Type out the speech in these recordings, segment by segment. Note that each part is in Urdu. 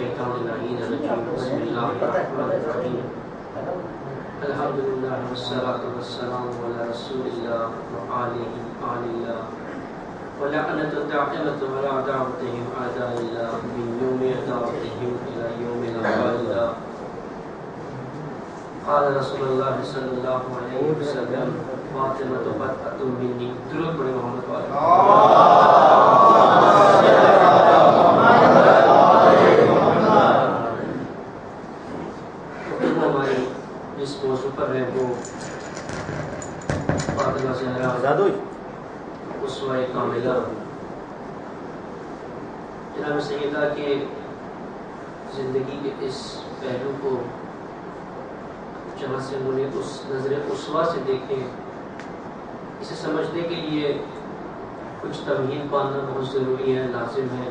الشیطان اللعین الرجیم بسم اللہ الرحمن الرحیم الحمدللہ والصلاة والسلام علی رسول اللہ وآلہ آل اللہ ولعنت الداعمة على دعوتهم أعداء الله من يوم دعوتهم إلى يوم لقاء الله قال رسول الله صلى الله عليه وسلم فاطمة بضعة مني درود پڑھیں محمد والے ہماری جس موضوع پر ہے وہ فاطمہ زہرا اسوہ کاملہ جناب سیدہ کے زندگی کے اس پہلو کو جہاں سے انہیں اس نظر اسوہ سے دیکھیں، اسے سمجھنے کے لیے کچھ تمہید پانا بہت ضروری ہے، لازم ہے۔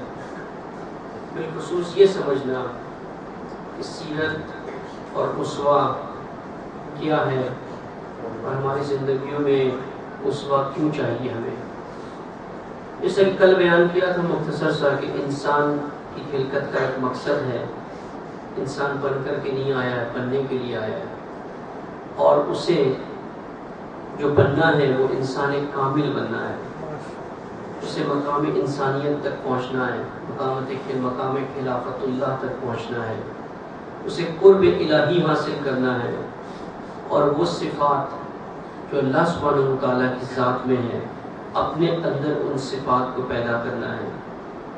بالخصوص یہ سمجھنا کہ سیرت اور اسوہ کیا ہے اور ہماری زندگیوں میں اسوہ کیوں چاہیے ہمیں۔ جیسے کل بیان کیا تھا مختصر سا کہ انسان کی خلقت کا ایک مقصد ہے، انسان بن کر کے نہیں آیا ہے، بننے کے لیے آیا ہے، اور اسے جو بننا ہے وہ انسان کامل بننا ہے، اسے مقام انسانیت تک پہنچنا ہے، مقام خلافت اللہ تک پہنچنا ہے، اسے قرب الہی حاصل کرنا ہے، اور وہ صفات جو اللہ سبحانہ وتعالیٰ کی ذات میں ہے اپنے اندر ان صفات کو پیدا کرنا ہے۔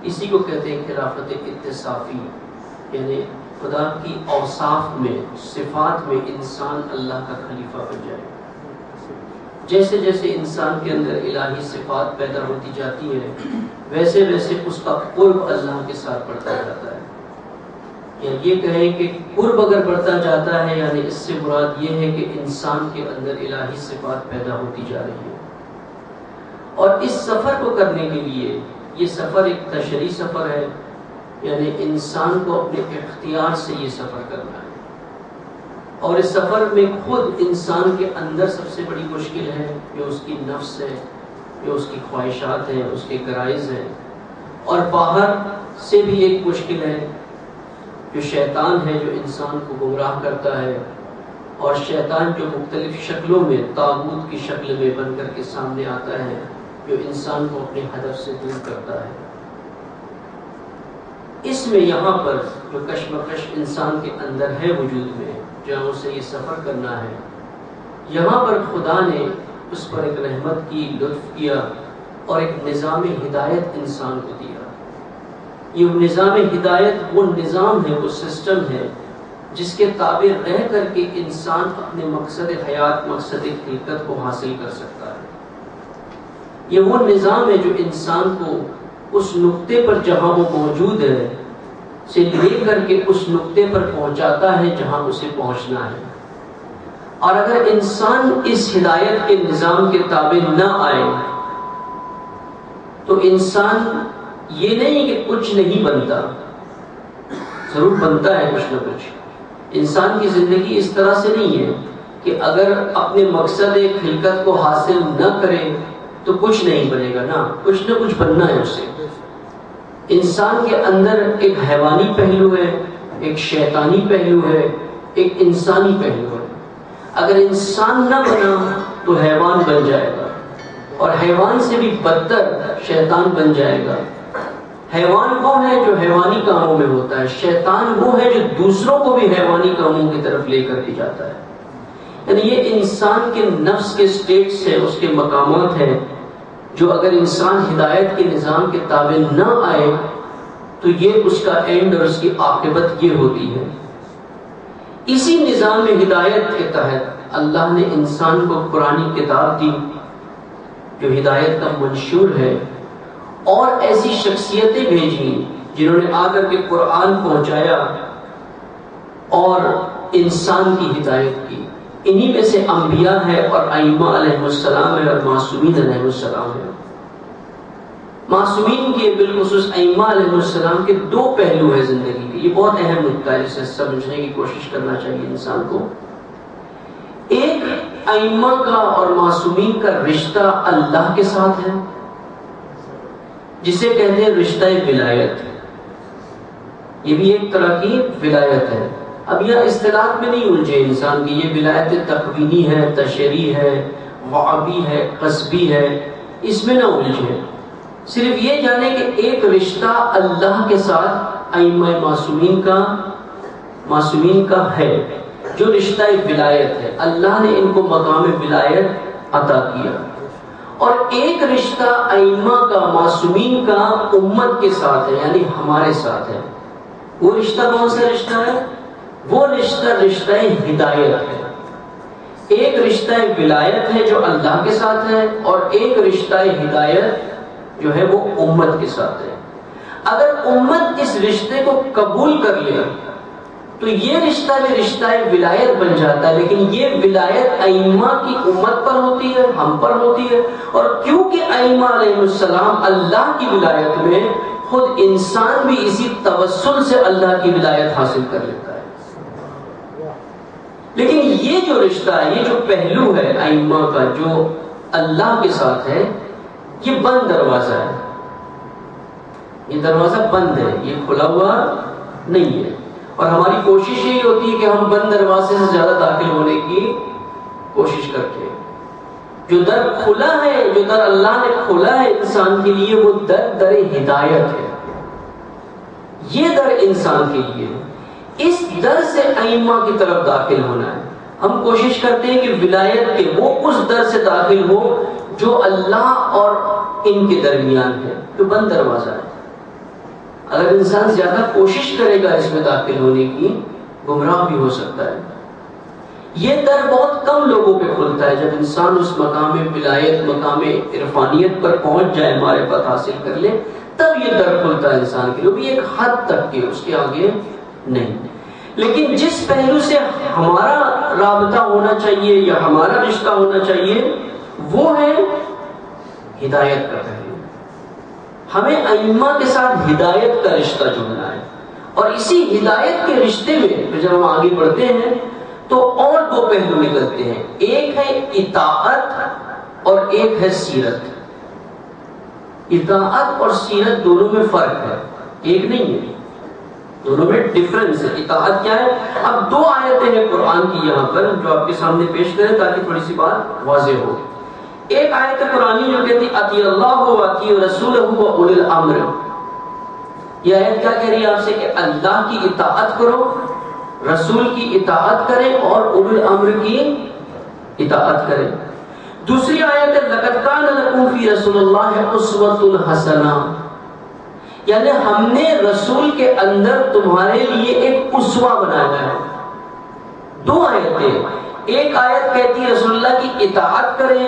اسی کو کہتے ہیں خلافت اتصافی، یعنی خدا کی اوصاف میں، صفات میں انسان اللہ کا خلیفہ بن جائے۔ جیسے جیسے انسان کے اندر الہی صفات پیدا ہوتی جاتی ہیں ویسے ویسے اس کا قرب اللہ کے ساتھ بڑھتا جاتا ہے، یا یہ کہیں کہ قرب اگر بڑھتا جاتا ہے یعنی اس سے مراد یہ ہے کہ انسان کے اندر الہی صفات پیدا ہوتی جا رہی ہے۔ اور اس سفر کو کرنے کے لیے، یہ سفر ایک تشریعی سفر ہے، یعنی انسان کو اپنے اختیار سے یہ سفر کرنا ہے، اور اس سفر میں خود انسان کے اندر سب سے بڑی مشکل ہے جو اس کی نفس ہے، جو اس کی خواہشات ہیں، اس کے غرائز ہیں، اور باہر سے بھی ایک مشکل ہے جو شیطان ہے، جو انسان کو گمراہ کرتا ہے، اور شیطان جو مختلف شکلوں میں طاغوت کی شکل میں بن کر کے سامنے آتا ہے، جو انسان کو اپنے ہدف سے دور کرتا ہے۔ اس میں یہاں پر جو کشمکش انسان کے اندر ہے وجود میں، جہاں اسے یہ سفر کرنا ہے، یہاں پر خدا نے اس پر ایک رحمت کی، لطف کیا، اور ایک نظام ہدایت انسان کو دیا۔ یہ نظام ہدایت وہ نظام ہے، وہ سسٹم ہے جس کے تابع رہ کر کے انسان اپنے مقصد حیات، مقصد خلقت کو حاصل کر سکتا ہے۔ یہ وہ نظام ہے جو انسان کو اس نقطے پر جہاں وہ موجود ہے سے لے کر کے اس نقطے پر پہنچاتا ہے جہاں اسے پہنچنا ہے۔ اور اگر انسان اس ہدایت کے نظام کے تابع نہ آئے تو انسان یہ نہیں کہ کچھ نہیں بنتا، ضرور بنتا ہے کچھ نہ کچھ۔ انسان کی زندگی اس طرح سے نہیں ہے کہ اگر اپنے مقصد خلقت کو حاصل نہ کرے تو کچھ نہیں بنے گا، نہ کچھ بننا ہے اسے۔ انسان کے اندر ایک حیوانی پہلو ہے، ایک شیطانی پہلو ہے، ایک انسانی پہلو ہے۔ اگر انسان نہ بنا تو حیوان بن جائے گا، اور حیوان سے بھی بدتر شیطان بن جائے گا۔ حیوان وہ ہے جو حیوانی کاموں میں ہوتا ہے، شیطان وہ ہے جو دوسروں کو بھی حیوانی کاموں کی طرف لے کر کے جاتا ہے۔ یعنی یہ انسان کے نفس کے سٹیٹس ہیں، اس کے مقامات ہیں، جو اگر انسان ہدایت کے نظام کے تابع نہ آئے تو یہ اس کا اینڈ اور اس کی عاقبت یہ ہوتی ہے۔ اسی نظام ہدایت کے تحت اللہ نے انسان کو قرآن کتاب دی جو ہدایت کا منشور ہے، اور ایسی شخصیتیں بھیجی جنہوں نے آ کر کے قرآن پہنچایا اور انسان کی ہدایت کی۔ انہی میں سے انبیاء ہے، اور ائمہ علیہ السلام ہے، اور معصومین علیہ السلام ہے۔ معصومین کے بالخصوص ائمہ علیہ السلام کے دو پہلو ہیں زندگی کے، یہ بہت اہم نکتہ ہے، اسے سمجھنے کی کوشش کرنا چاہیے انسان کو۔ ایک ائمہ کا اور معصومین کا رشتہ اللہ کے ساتھ ہے، جسے کہتے ہیں رشتہ ولایت۔ یہ بھی ایک طرح کی ولایت ہے. اب یہ اصطلاحات میں نہیں الجھے انسان کی یہ ولایت تکوینی ہے، تشریعی ہے، وعبی ہے، قصبی ہے، اس میں نہ الجھے. صرف یہ جانے کہ ایک رشتہ اللہ کے ساتھ ائمہ معصومین کا ہے، جو رشتہ ولایت ہے. اللہ نے ان کو مقام ولایت عطا کیا. اور ایک رشتہ ائمہ کا، معصومین کا امت کے ساتھ ہے، یعنی ہمارے ساتھ ہے. وہ رشتہ کون سا رشتہ ہے؟ وہ رشتہ ہدایت ہے. ایک رشتہ ولایت ہے جو اللہ کے ساتھ ہے، اور ایک رشتہ ہدایت جو ہے وہ امت کے ساتھ ہے. اگر امت اس رشتے کو قبول کر لے تو یہ رشتہ بھی رشتہ ولایت بن جاتا ہے. لیکن یہ ولایت ائمہ کی امت پر ہوتی ہے، ہم پر ہوتی ہے. اور کیونکہ ائمہ علیہ السلام اللہ کی ولایت میں، خود انسان بھی اسی توسل سے اللہ کی ولایت حاصل کر لیتا ہے. لیکن یہ جو رشتہ ہے، یہ جو پہلو ہے ائمہ کا جو اللہ کے ساتھ ہے، یہ بند دروازہ ہے. یہ دروازہ بند ہے، یہ کھلا ہوا نہیں ہے. اور ہماری کوشش یہی ہوتی ہے کہ ہم بند دروازے سے زیادہ داخل ہونے کی کوشش کرتے ہیں. جو در کھلا ہے، جو در اللہ نے کھولا ہے انسان کے لیے، وہ در ہدایت ہے. یہ در انسان کے لیے، اس در سے ائمہ کی طرف داخل ہونا ہے. ہم کوشش کرتے ہیں کہ ولایت کے وہ اس در سے داخل ہو جو اللہ اور ان کے درمیان ہے، جو بند دروازہ ہے. اگر انسان زیادہ کوشش کرے گا اس میں داخل ہونے کی، گمراہ بھی ہو سکتا ہے. یہ در بہت کم لوگوں پہ کھلتا ہے. جب انسان اس مقام ولایت، مقام عرفانیت پر پہنچ جائے، معرفت حاصل کر لے، تب یہ در کھلتا ہے انسان کے لیے، بھی ایک حد تک کے، اس کے آگے نہیں. لیکن جس پہلو سے ہمارا رابطہ ہونا چاہیے یا ہمارا رشتہ ہونا چاہیے، وہ ہے ہدایت کا پہلو. ہمیں ائمہ کے ساتھ ہدایت کا رشتہ جوڑنا ہے. اور اسی ہدایت کے رشتے میں جب ہم آگے بڑھتے ہیں تو اور دو پہلو نکلتے ہیں. ایک ہے اطاعت اور ایک ہے سیرت. اطاعت اور سیرت دونوں میں فرق ہے، ایک نہیں ہے، دونوں میں ڈفرنس ہے. اطاعت کیا ہے؟ اب دو آیتیں ہیں قرآن کی یہاں پر جو آپ کے سامنے پیش کریں تاکہ تھوڑی سی بات واضح ہو. ایک آیت قرآنی جو کہتی اطیع اللہ و اطیع رسولہ و اولی الامر. یہ آیت کیا کہہ رہی ہے آپ سے؟ کہ اللہ کی اطاعت کرو، رسول کی اطاعت کرے اور اولی الامر کی اطاعت کرے. دوسری آیت ہے لقد کان لکم فی رسول اللہ اسوۃ حسنہ، یعنی ہم نے رسول کے اندر تمہارے لیے ایک اسوہ بنایا ہے. دو آیتیں، ایک آیت کہتی ہے رسول اللہ کی اطاعت کریں،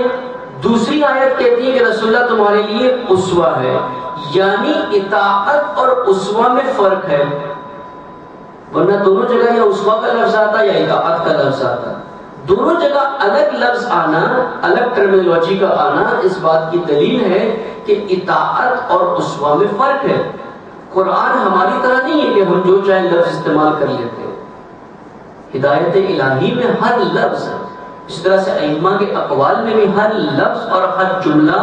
دوسری آیت کہتی ہے کہ رسول اللہ تمہارے لیے اسوہ ہے. یعنی اطاعت اور اسوہ میں فرق ہے، ورنہ دونوں جگہ یا اسوہ کا لفظ آتا یا اطاعت کا لفظ آتا. دونوں جگہ الگ لفظ آنا، الگ ٹرمینالوجی کا آنا اس بات کی دلیل ہے کہ اطاعت اور اسوہ میں فرق ہے. قرآن ہماری طرح نہیں ہے کہ ہم جو چاہیں لفظ استعمال کر لیتے ہیں. ہدایت الہی میں ہر لفظ، اس طرح سے ائمہ کے اقوال میں بھی ہر لفظ اور ہر جملہ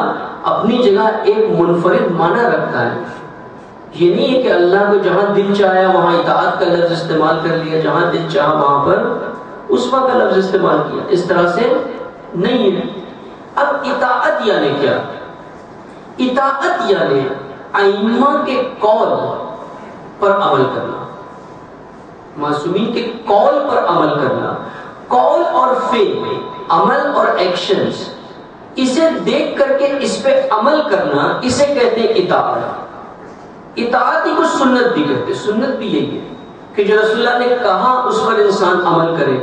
اپنی جگہ ایک منفرد معنی رکھتا ہے. یہ نہیں ہے کہ اللہ کو جہاں دل چاہا وہاں اطاعت کا لفظ استعمال کر لیا، جہاں دل چاہا وہاں پر اسوہ کا لفظ استعمال کیا، اس طرح سے نہیں ہے. اب اطاعت یعنی کیا؟ اطاعت یعنی ائمہ کے قول پر عمل کرنا، معصومین کے قول پر عمل کرنا. قول اور فعل، عمل اور ایکشنز، اسے دیکھ کر کے اس پہ عمل کرنا، اسے کہتے ہیں اطاعت. اطاعت ہی کو سنت بھی کہتے ہیں. سنت بھی یہی ہے کہ جو رسول اللہ نے کہا اس پر انسان عمل کرے،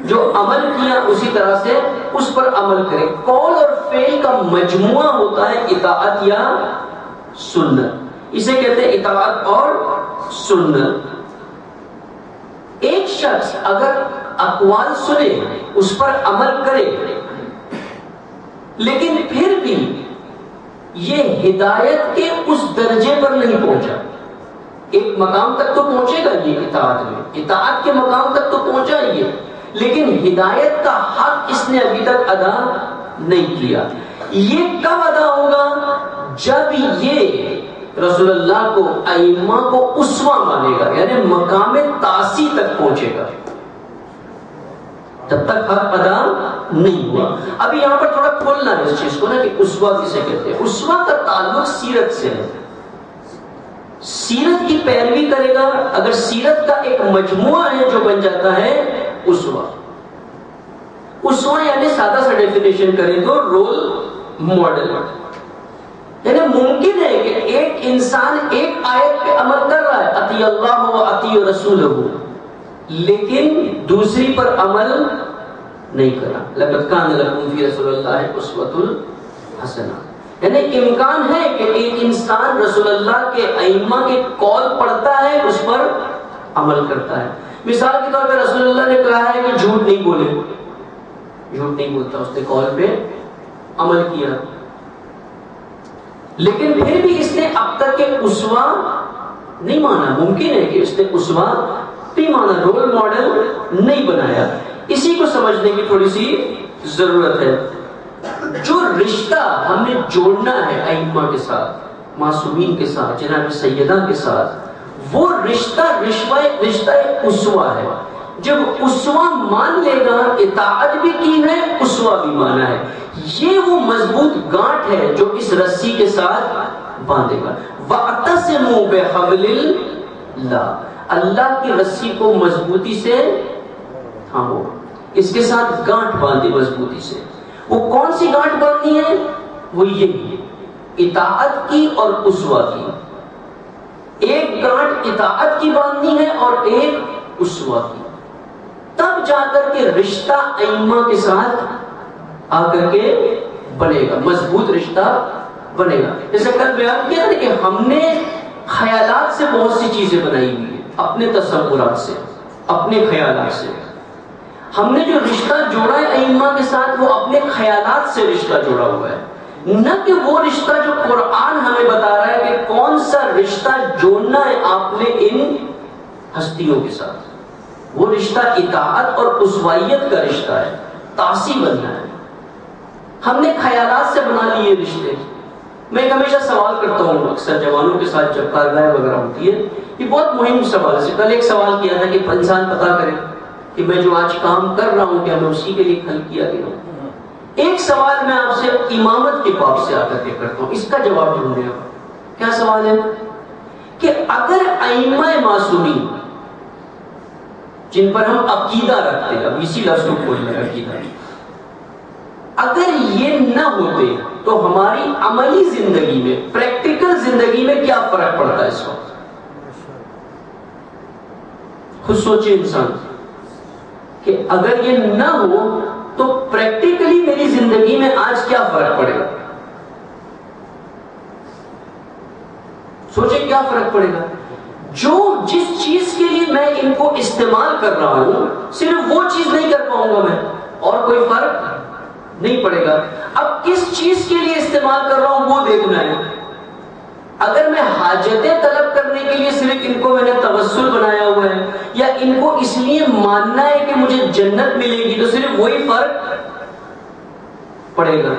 جو عمل کیا اسی طرح سے اس پر عمل کرے. قول اور فعل کا مجموعہ ہوتا ہے اطاعت یا سنت. اسے کہتے ہیں اطاعت اور سنت. ایک شخص اگر اقوال سنے، اس پر عمل کرے، لیکن پھر بھی یہ ہدایت کے اس درجے پر نہیں پہنچا. ایک مقام تک تو پہنچے گا یہ اطاعت میں، اطاعت کے مقام تک تو پہنچا یہ، لیکن ہدایت کا حق اس نے ابھی تک ادا نہیں کیا. یہ کب ادا ہوگا؟ جب یہ رسول اللہ کو ائمہ کو اسوہ مانے گا، یعنی مقام تاسی تک پہنچے گا جب تک حق ادا نہیں ہوا۔ ابھی یہاں پر تھوڑا کھولنا ہے اس چیز کو نا کہ اسوہ کسے کہتے ہیں۔ اسوہ کا تعلق سیرت سے ہے، سیرت کی پیروی کرے گا، اگر سیرت کا ایک مجموعہ ہے جو بن جاتا ہے اسوہ۔ اسوہ یعنی سادہ سا ڈیفینیشن کریں تو رول ماڈل، یعنی ممکن ہے کہ ایک انسان ایک آیت پہ عمل کر رہا ہے، اطیع اللہ و اطیع رسولہ، لیکن دوسری پر عمل نہیں کرا۔ لقد کان لکم فی رسول اللہ اسوۃ حسنہ، یعنی امکان ہے کہ ایک انسان رسول اللہ کے ائمہ کے قول پڑھتا ہے، اس پر عمل کرتا ہے۔ مثال کے طور پہ رسول اللہ نے کہا ہے کہ جھوٹ نہیں بولے، جھوٹ نہیں بولتا، اس نے قول پہ عمل کیا، لیکن پھر بھی اس نے اب تک کے اسوہ نہیں مانا۔ ممکن ہے کہ اس نے اسوہ نہیں مانا، رول ماڈل نہیں بنایا۔ اسی کو سمجھنے کی تھوڑی سی ضرورت ہے۔ جو رشتہ ہم نے جوڑنا ہے ائمہ کے ساتھ، معصومین کے ساتھ، جناب سیدہ کے ساتھ، وہ رشتہ اسوہ ہے۔ جب اسوہ مان لے گا، اطاعت بھی کی ہے، اسوہ بھی مانا ہے، یہ وہ مضبوط گانٹھ ہے جو اس رسی کے ساتھ باندھے گا۔ وَاعْتَصِمُوا بِحَبْلِ اللَّهِ، اللہ کی رسی کو مضبوطی سے تھامو، اس کے ساتھ گانٹھ باندھے مضبوطی سے۔ وہ کون سی گانٹھ باندھنی ہے؟ وہ یہی اطاعت کی اور اسوہ کی۔ ایک گانٹھ اطاعت کی باندھنی ہے اور ایک اسوہ کی، تب جا کر کے رشتہ ائمہ کے ساتھ آ کر کے بنے گا، مضبوط رشتہ بنے گا۔ جیسے کل بیان کیا تھا کہ ہم نے خیالات سے بہت سی چیزیں بنائی ہوئی ہیں، اپنے تصورات سے، اپنے خیالات سے۔ ہم نے جو رشتہ جوڑا ہے ائمہ کے ساتھ، وہ اپنے خیالات سے رشتہ جوڑا ہوا ہے، نہ کہ وہ رشتہ جو قرآن ہمیں بتا رہا ہے کہ کون سا رشتہ جوڑنا ہے آپ نے ان ہستیوں کے ساتھ۔ وہ رشتہ اطاعت اور اسوائیت کا رشتہ ہے، تاسی بننا ہے۔ ہم نے خیالات سے بنا لیے رشتے۔ میں ایک ہمیشہ سوال کرتا ہوں اکثر جوانوں کے ساتھ جب کارگاہ وغیرہ ہوتی ہے، یہ بہت مہم سوال ہے۔ کل ایک سوال کیا تھا کہ انسان پتا کرے کہ میں جو آج کام کر رہا ہوں کیا میں اسی کے لیے کھل کیا گیا ہوں۔ ایک سوال میں آپ سے امامت کے باب سے آ کر کے کرتا ہوں، اس کا جواب ڈھونڈنے کا کیا سوال ہے کہ اگر ائمہ معصومین جن پر ہم عقیدہ رکھتے ہیں، اب اسی لفظ کو کھولنا ہے عقیدہ، اگر یہ نہ ہوتے تو ہماری عملی زندگی میں، پریکٹیکل زندگی میں کیا فرق پڑتا ہے اس وقت؟ خود سوچے انسان کہ اگر یہ نہ ہو تو پریکٹیکلی میری زندگی میں آج کیا فرق پڑے گا؟ سوچے کیا فرق پڑے گا؟ جو جس چیز کے لیے میں ان کو استعمال کر رہا ہوں، صرف وہ چیز نہیں کر پاؤں گا میں، اور کوئی فرق نہیں پڑے گا۔ اب کس چیز کے لیے استعمال کر رہا ہوں وہ دیکھنا ہے۔ اگر میں حاجتیں طلب کرنے کے لیے صرف ان کو میں نے توسل بنایا ہوا ہے، یا ان کو اس لیے ماننا ہے کہ مجھے جنت ملے گی، تو صرف وہی فرق پڑے گا۔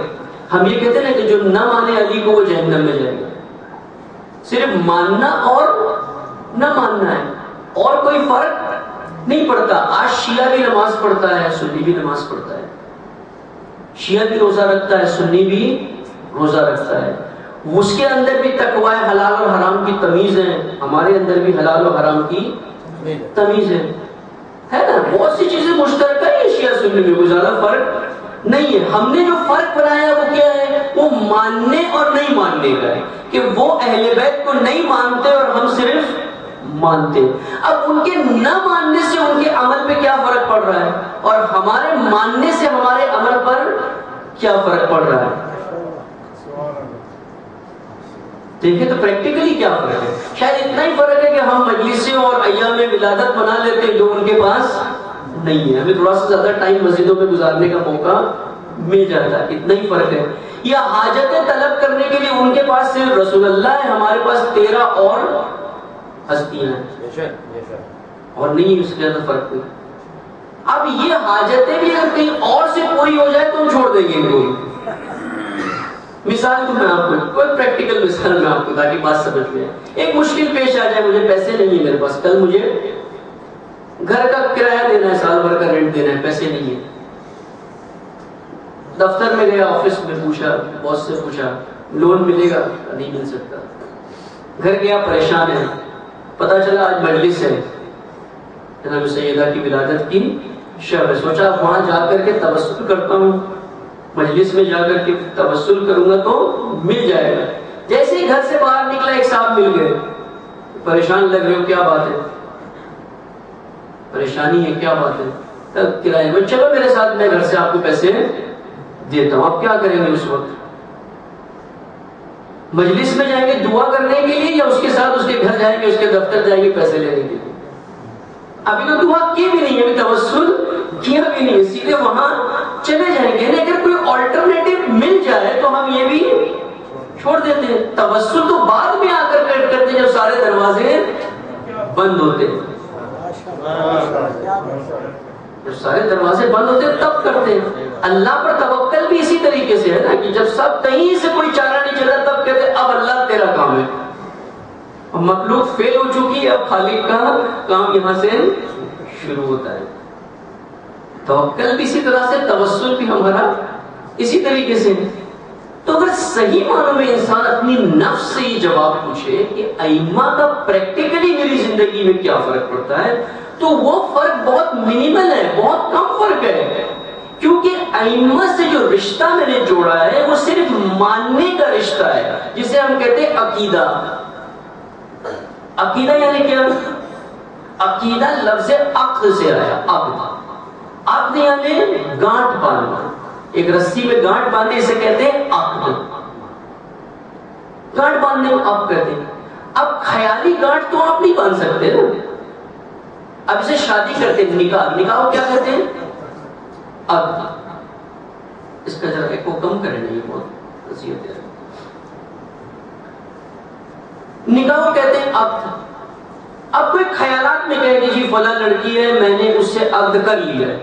ہم یہ کہتے ہیں کہ جو نہ مانے علی کو وہ جہنم میں جائے گا۔ صرف ماننا اور نہ ماننا ہے، اور کوئی فرق نہیں پڑتا۔ آج شیعہ بھی نماز پڑھتا ہے، سنی بھی نماز پڑھتا ہے، شیعہ بھی روزہ رکھتا ہے، سنی بھی روزہ رکھتا ہے، اس کے اندر بھی تقوی حلال اور حرام کی تمیز ہے، ہمارے اندر بھی حلال اور حرام کی تمیز ہے نا۔ بہت سی چیزیں مشترکہ ہیں شیعہ سنی میں، کوئی زیادہ فرق نہیں ہے۔ ہم نے جو فرق بنایا وہ کیا ہے؟ وہ ماننے اور نہیں ماننے کا ہے، کہ وہ اہل بیت کو نہیں مانتے اور ہم صرف مانتے۔ اب ان کے نہ ماننے سے ان کے عمل پہ کیا فرق پڑ رہا ہے، اور ہمارے ماننے سے ہمارے عمل پر کیا فرق پڑ رہا ہے؟ دیکھیں تو پریکٹیکلی کیا فرق ہے؟ شاید اتنا ہی فرق ہے کہ ہم مجلسیں اور ایام ولادت بنا لیتے ہیں جو ان کے پاس نہیں ہے، ہمیں تھوڑا سا زیادہ ٹائم مسجدوں میں گزارنے کا موقع مل جاتا ہے، اتنا ہی فرق ہے۔ یا حاجتیں طلب کرنے کے لیے ان کے پاس صرف رسول اللہ ہے، ہمارے پاس 13 اور ہستیاں ہیں، اور نہیں اس سے زیادہ فرق نہیں۔ اب یہ حاجتیں بھی اگر کہیں اور سے پوری ہو جائے تو ہم چھوڑ دیں گے ان کو، مثال تو میں آپ کو کوئی پریکٹیکل مثال میں آپ کو تاکہ بات سمجھ میں آئے. ایک مشکل پیش آ جائے, مجھے پیسے نہیں ہیں میرے پاس, کل مجھے گھر کا کرایہ دینا ہے, سال بھر کا رینٹ دینا ہے, پیسے نہیں ہیں. دفتر میں گیا, آفس میں پوچھا, باس سے پوچھا لون ملے گا, نہیں مل سکتا. گھر گیا, پریشان ہے, پتا چلا آج مجلس ہے جناب سیدہ کی ولادت کی شب ہے. سوچا وہاں جا کر کے توسل کرتا ہوں, مجلس میں جا کر کے توسل کروں گا تو مل جائے گا. جیسے ہی گھر سے باہر نکلا ایک صاحب مل گئے, پریشان لگ رہے ہو, کیا بات ہے, پریشانی ہے, کیا بات ہے, تب کرایہ میں چلو میرے ساتھ, میں گھر سے آپ کو پیسے دیتا ہوں. آپ کیا کریں گے اس وقت؟ مجلس میں جائیں گے دعا کرنے کے لیے, یا اس کے ساتھ اس کے گھر جائیں گے, اس کے دفتر جائیں گے پیسے لینے کے لیے؟ ابھی تو دعا کی بھی نہیں ہے, ابھی توسل کیا بھی نہیں ہے, سیدھے وہاں چلے جائیں گے. اگر کوئی آلٹرنیٹو مل جائے تو ہم یہ بھی چھوڑ دیتے ہیں. توسل تو بعد میں آ کر کرتے ہیں, جب سارے دروازے بند ہوتے ہیں. جب سارے دروازے بند ہوتے ہیں تب کرتے ہیں. اللہ پر توکل بھی اسی طریقے سے ہے نا, کہ جب سب کہیں سے کوئی چارہ نہیں چلا تب کہتے ہیں اب اللہ تیرا کام ہے. اب مخلوق فیل ہو چکی ہے, اب خالق کا کام یہاں سے شروع ہوتا ہے. توکل بھی اسی طرح سے, توسل بھی ہمارا اسی طریقے سے. تو اگر صحیح معنوں میں انسان اپنی نفس سے یہ جواب پوچھے کہ ائمہ کا پریکٹیکلی میری زندگی میں کیا فرق پڑتا ہے, تو وہ فرق بہت منیمل ہے, بہت کم فرق ہے. کیونکہ ائمہ سے جو رشتہ میں نے جوڑا ہے وہ صرف ماننے کا رشتہ ہے, جسے ہم کہتے ہیں عقیدہ. عقیدہ یعنی کیا؟ عقیدہ لفظ عقد سے آیا. عقد یعنی گانٹھ باندھنا, ایک رسی میں گانٹھ باندھے, اسے کہتے ہیں عقد. گانٹھ باندھنے کو عقد کہتے ہیں. اب خیالی گانٹھ تو آپ نہیں باندھ سکتے نا. اب اسے شادی کرتے ہیں, نکاح, نکاح کو کیا کہتے ہیں؟ عقد. اس کا ذرا ایک کو کم کریں, یہ بہت نصیحت ہے. نکاح کو کہتے ہیں عقد. اب کوئی خیالات میں کہے کہ جی فلاں لڑکی ہے, میں نے اس سے عقد کر لیا ہے,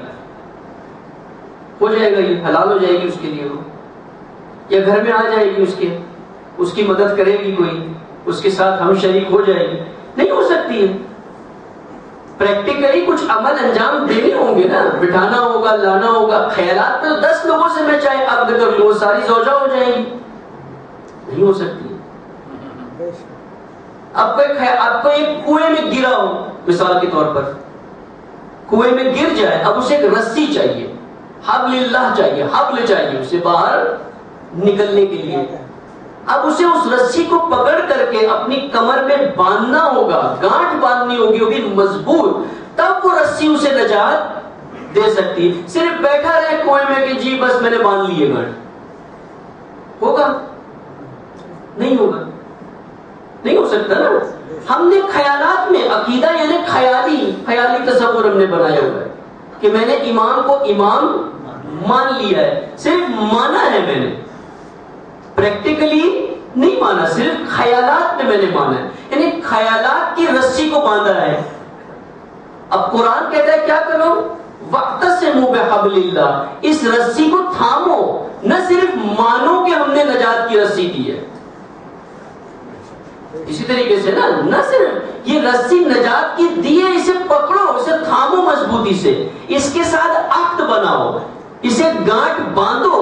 ہو جائے گا, یہ حلال ہو جائے گی اس کے لیے, وہ یا گھر میں آ جائے گی, اس کی مدد کرے گی کوئی, اس کے ساتھ ہم شریک ہو جائے گی. نہیں ہو سکتی ہے. پریکٹیکلی کچھ عمل انجام دینے ہوں گے نا, بٹھانا ہوگا, لانا ہوگا. خیالات میں 10 لوگوں سے میں چاہے عقد کر لوں, ساری زوجہ ہو جائے گی, نہیں ہو سکتی. آپ کو ایک کنویں میں گرا ہو, مثال کے طور پر کنویں میں گر جائے, اب اسے ایک رسی چاہیے, حبل اللہ چاہیے, حبل چاہیے اسے باہر نکلنے کے لیے. اب اسے اس رسی کو پکڑ کر کے اپنی کمر میں باندھنا ہوگا, گانٹھ باندھنی ہوگی, وہ بھی مضبوط, تب وہ رسی اسے نجات دے سکتی. صرف بیٹھا رہے کنویں میں کہ جی بس میں نے باندھ لیے گانٹھ, ہوگا؟ نہیں ہوگا, نہیں ہو سکتا نا. ہم نے خیالات میں, عقیدہ یعنی خیالی تصور ہم نے بنایا ہوا ہے کہ میں نے امام کو امام مان لیا ہے, صرف مانا ہے میں نے, پریکٹیکلی نہیں مانا, صرف خیالات میں نے مانا ہے, یعنی خیالات کی رسی کو باندھا ہے. اب قرآن کہتا ہے کیا کرو؟ وَاعْتَصِمُوا بِحَبْلِ اللَّهِ, اس رسی کو تھامو, نہ صرف مانو کہ ہم نے نجات کی رسی دی ہے. اسی طریقے سے نہ صرف یہ رسی نجات کی دی ہے, اسے پکڑو, اسے تھامو مضبوطی سے, اس کے ساتھ عقد بناؤ, اسے گانٹھ باندھو.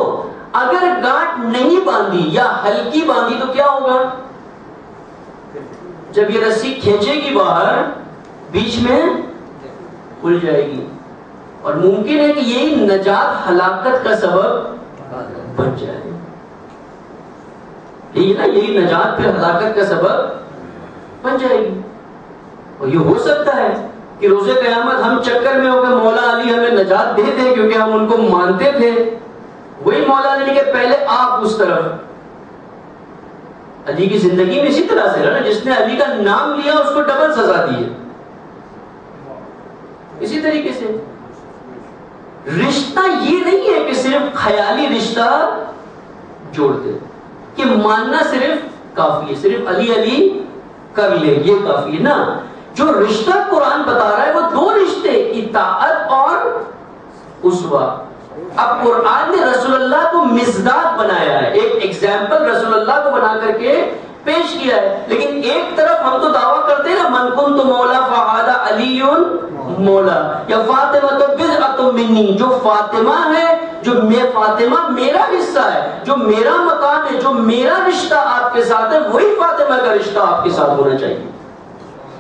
اگر گانٹھ نہیں باندھی یا ہلکی باندھی تو کیا ہوگا؟ جب یہ رسی کھینچے گی باہر, بیچ میں کھل جائے گی, اور ممکن ہے کہ یہی نجات ہلاکت کا سبب بن جائے. یہی نجات پہ ہلاکت کا سبب بن جائے گی. اور یہ ہو سکتا ہے کہ روز قیامت ہم چکر میں ہو کہ مولا علی ہمیں نجات دے دے, کیونکہ ہم ان کو مانتے تھے. وہی مولا علی کے پہلے آپ اس طرف. علی کی زندگی میں اسی طرح سے نا, جس نے علی کا نام لیا اس کو ڈبل سزا دی ہے. اسی طریقے سے رشتہ یہ نہیں ہے کہ صرف خیالی رشتہ جوڑ دے, کہ ماننا صرف کافی ہے, صرف علی علی کر لے یہ کافی ہے نا. جو رشتہ قرآن بتا رہا ہے وہ 2 رشتے, اطاعت اور اسوہ. اب قرآن نے رسول اللہ کو مصداق بنایا ہے، ایک ایگزامپل رسول اللہ کو بنا کر کے پیش کیا ہے، لیکن ایک طرف ہم تو دعویٰ کرتے ہیں نا من کنت مولا فہذا علی مولا، یا فاطمہ تو بضعۃ منی، جو فاطمہ ہے، جو میں فاطمہ میرا حصہ ہے، جو میرا مقام ہے، جو میرا رشتہ آپ کے ساتھ ہے، وہی فاطمہ کا رشتہ آپ کے ساتھ ہونا چاہیے۔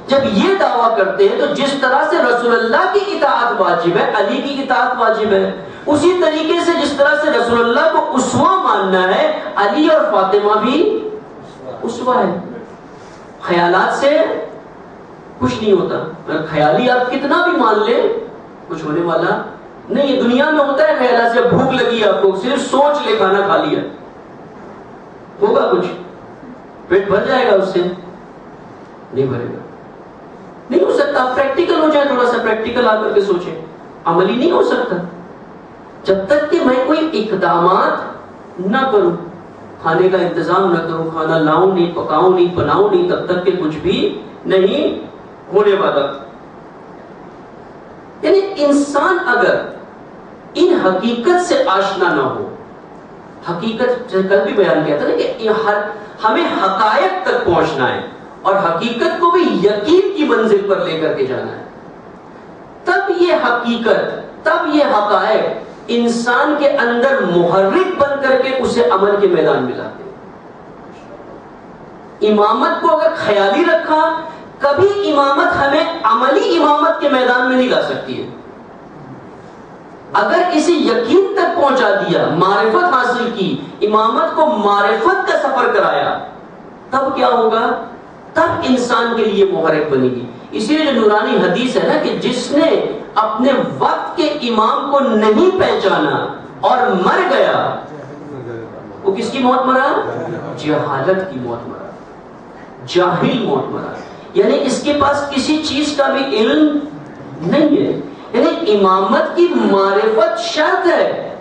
جب یہ دعویٰ کرتے ہیں تو جس طرح سے رسول اللہ کی اطاعت واجب ہے، علی کی اطاعت واجب ہے، اسی طریقے سے جس طرح سے رسول اللہ کو اسوہ ماننا ہے، علی اور فاطمہ بھی اسوہ ہے۔ خیالات سے کچھ نہیں ہوتا، اگر خیالی آپ کتنا بھی مان لیں کچھ ہونے والا نہیں ہے۔ دنیا میں ہوتا ہے خیالات سے، بھوک لگی آپ کو، صرف سوچ لے کھانا کھا لیا، ہوگا کچھ؟ پیٹ بھر جائے گا اس سے؟ نہیں بھرے گا، نہیں ہو سکتا۔ پریکٹیکل ہو جائے، تھوڑا سا پریکٹیکل آ کر کے سوچیں، عملی نہیں ہو سکتا جب تک کہ میں کوئی اقدامات نہ کروں، کھانے کا انتظام نہ کروں، کھانا لاؤں نہیں، پکاؤں نہیں، بناؤں نہیں، تب تک کہ کچھ بھی نہیں ہونے والا۔ یعنی انسان اگر ان حقیقت سے آشنا نہ ہو، حقیقت کل بھی بیان کیا تھا نا کہ ہمیں حقائق تک پہنچنا ہے اور حقیقت کو بھی یقین کی منزل پر لے کر کے جانا ہے، تب یہ حقیقت، تب یہ حقائق انسان کے اندر محرک بن کر کے اسے عمل کے میدان میں لاتے ہیں۔ امامت کو اگر خیالی رکھا، کبھی امامت ہمیں عملی امامت کے میدان میں نہیں لا سکتی ہے۔ اگر اسے یقین تک پہنچا دیا، معرفت حاصل کی، امامت کو معرفت کا سفر کرایا، تب کیا ہوگا؟ تب انسان کے لیے محرک بنے گی۔ اسی لیے جو نورانی حدیث ہے نا کہ جس نے اپنے وقت کے امام کو نہیں پہچانا اور مر گیا، وہ کس کی موت مرا؟ جہالت کی موت مرا، جاہل موت مرا، یعنی اس کے پاس کسی چیز کا بھی علم نہیں ہے۔ یعنی امامت کی معرفت شرط ہے،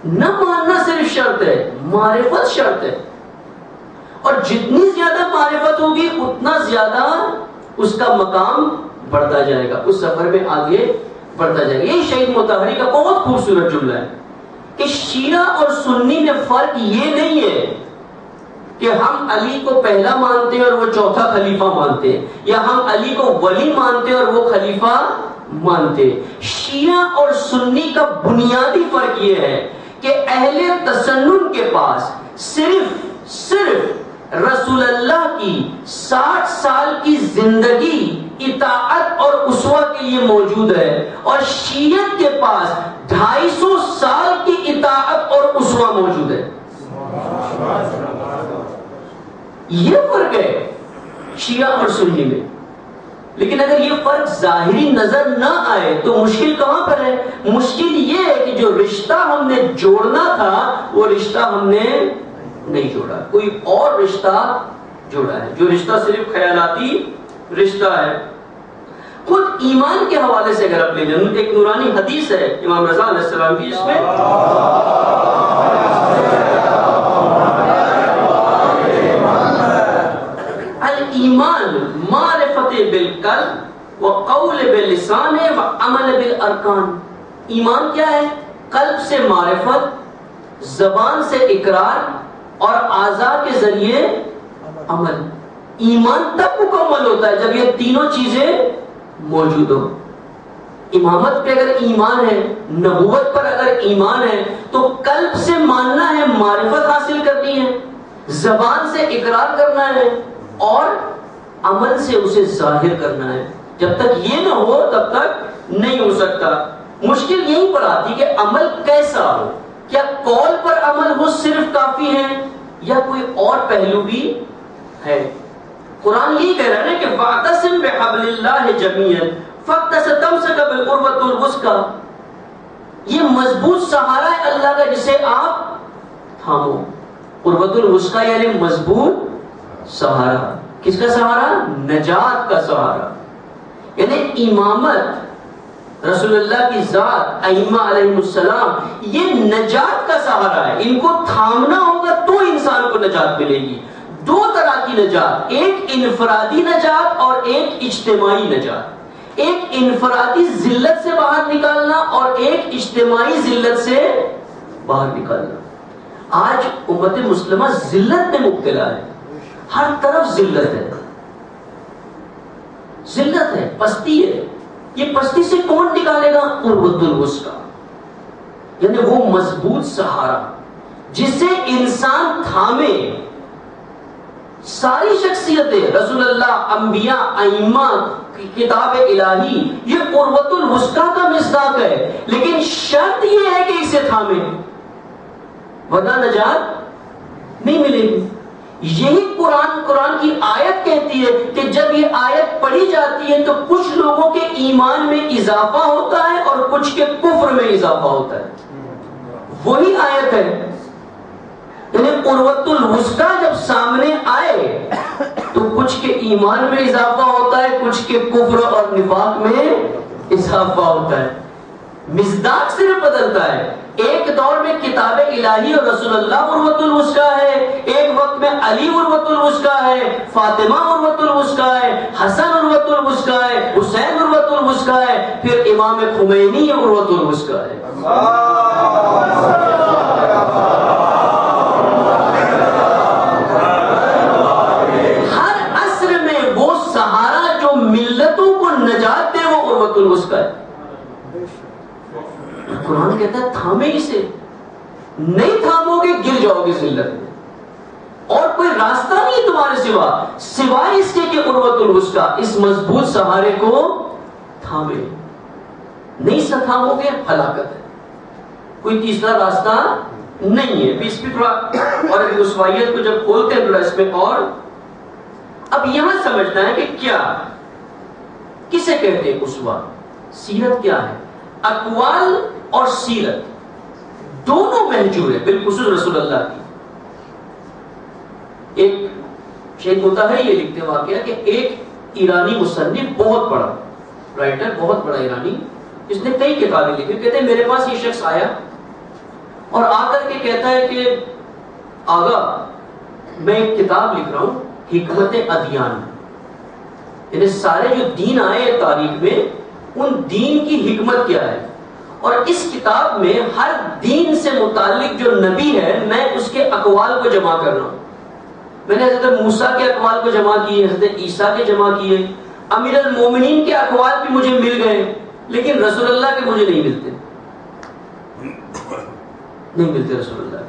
نہ ماننا صرف شرط ہے، معرفت شرط ہے، اور جتنی زیادہ معرفت ہوگی اتنا زیادہ اس کا مقام بڑھتا جائے گا، اس سفر میں آگے بڑھتا جائے گا۔ یہ شہید مطہری کا بہت خوبصورت جملہ ہے کہ شیعہ اور سنی میں فرق یہ نہیں ہے کہ ہم علی کو پہلا مانتے ہیں اور وہ چوتھا خلیفہ مانتے ہیں، یا ہم علی کو ولی مانتے ہیں اور وہ خلیفہ مانتے ہیں۔ شیعہ اور سنی کا بنیادی فرق یہ ہے کہ اہل تسنن کے پاس صرف رسول اللہ کی 60 سال کی زندگی اطاعت اور اسوہ کے لیے موجود ہے، اور شیعت کے پاس 250 سال کی اطاعت اور اسوہ موجود ہے۔ یہ فرق ہے شیعہ اور سنی میں۔ لیکن اگر یہ فرق ظاہری نظر نہ آئے تو مشکل کہاں پر ہے؟ مشکل یہ ہے کہ جو رشتہ ہم نے جوڑنا تھا وہ رشتہ ہم نے نہیں جوڑا، کوئی اور رشتہ جوڑا ہے، جو رشتہ صرف خیالاتی رشتہ ہے۔ خود ایمان کے حوالے سے اگر آپ لے لیں، ایک نورانی حدیث ہے امام رضا علیہ السلام کی، جس میں الایمان معرفت بالقلب وقول باللسان وعمل بالارکان۔ ایمان کیا ہے؟ قلب سے معرفت، زبان سے اقرار اور اعضاء کے ذریعے عمل۔ ایمان تب مکمل ہوتا ہے جب یہ تینوں چیزیں موجود ہو۔ امامت پہ اگر ایمان ہے، نبوت پر اگر ایمان ہے، تو قلب سے ماننا ہے، معرفت حاصل کرنی ہے، زبان سے اقرار کرنا ہے اور عمل سے اسے ظاہر کرنا ہے۔ جب تک یہ نہ ہو تب تک نہیں ہو سکتا۔ مشکل یہیں پر آتی کہ عمل کیسا ہو، کیا قول پر عمل ہو صرف کافی ہے یا کوئی اور پہلو بھی ہے؟ قرآن یہی کہہ رہا ہے کہ وَاعْتَصِمْ بِحَبْلِ اللَّهِ جَمِيعًا فَاقْتَسَمْسَكَ بِالْعُرْوَةِ الْوُثْقَىٰ۔ یہ مضبوط سہارا ہے اللہ کا جسے آپ تھامو۔ عروۃ الوثقیٰ یعنی مضبوط سہارا۔ کس کا سہارا؟ نجات کا سہارا۔ یعنی امامت، رسول اللہ کی ذات، ائمہ علیہ السلام، یہ نجات کا سہارا ہے۔ ان کو تھامنا ہوگا تو انسان کو نجات ملے گی۔ دو طرح کی نجات، ایک انفرادی نجات اور ایک اجتماعی نجات۔ ایک انفرادی ذلت سے باہر نکالنا اور ایک اجتماعی ذلت سے باہر نکالنا. آج امت مسلمہ ذلت میں مبتلا ہے، ہر طرف ذلت ہے، ذلت ہے، پستی ہے. یہ پستی سے کون نکالے گا؟ قرۃ الوسطی، یعنی وہ مضبوط سہارا جسے انسان تھامے. ساری شخصیتیں، رسول اللہ، انبیاء، ائمہ، کتاب الہی، یہ قرۃ الوسطی کا مصداق ہے، لیکن شرط یہ ہے کہ اسے تھامے، ورنہ نجات نہیں ملے گی. یہی قرآن کی آیت کہتی ہے کہ جب یہ آیت پڑھی جاتی ہے تو کچھ لوگوں کے ایمان میں اضافہ ہوتا ہے اور کچھ کے کفر میں اضافہ ہوتا ہے. وہی آیت ہے. یعنی قرۃ الوسطی جب سامنے آئے تو کچھ کے ایمان میں اضافہ ہوتا ہے، کچھ کے کفر اور نفاق میں اضافہ ہوتا ہے. مصداق صرف بدلتا ہے. ایک دور میں کتاب الہی اور رسول اللہ قرۃ الوسطی ہے، ایک وقت میں علی قرۃ الوسطی ہے، فاطمہ قرۃ الوسطی ہے، حسن قرۃ الوسطی ہے، حسین قرۃ الوسطی ہے، پھر امام خمینی قرۃ الوسطی ہے. ہر عصر میں وہ سہارا جو ملتوں کو نجات دے وہ قرۃ الوسطی ہے. قرآن کہتا ہے تھامے اسے، نہیں تھامو گے گر جاؤ گے ذلت میں، اور کوئی راستہ نہیں ہے تمہارے سوائے اس کے کہ قرۃ الوسطی، اس مضبوط سہارے کو تھامے. نہیں تھامو گے ہلاکت ہے، کوئی تیسرا راستہ نہیں ہے. اس پہ تھوڑا اور رسوائیت کو جب کھولتے ہیں تھوڑا اس میں، اور اب یہاں سمجھنا ہے کہ کیا کسے کہتے ہیں اسوہ. سیرت کیا ہے؟ اقوال اور سیرت دونوں مہجور ہے، بالخصوص رسول اللہ کی. ایک شیخ ہوتا ہے یہ لکھتے واقعہ کہ ایک ایرانی مصنف، بہت بڑا رائٹر، بہت بڑا ایرانی، اس نے کئی کتابیں لکھی. کہتے ہیں میرے پاس یہ شخص آیا اور آ کر کے کہتا ہے کہ آغا میں ایک کتاب لکھ رہا ہوں، حکمت ادیان، یعنی سارے جو دین آئے تاریخ میں ان دین کی حکمت کیا ہے، اور اس کتاب میں ہر دین سے متعلق جو نبی ہے میں اس کے اقوال کو جمع کر رہا ہوں. میں نے حضرت موسیٰ کے اقوال کو جمع کیے، حضرت عیسیٰ کے جمع کیے، امیر المومنین کے اقوال بھی مجھے مل گئے، لیکن رسول اللہ کے مجھے نہیں ملتے، نہیں ملتے رسول اللہ.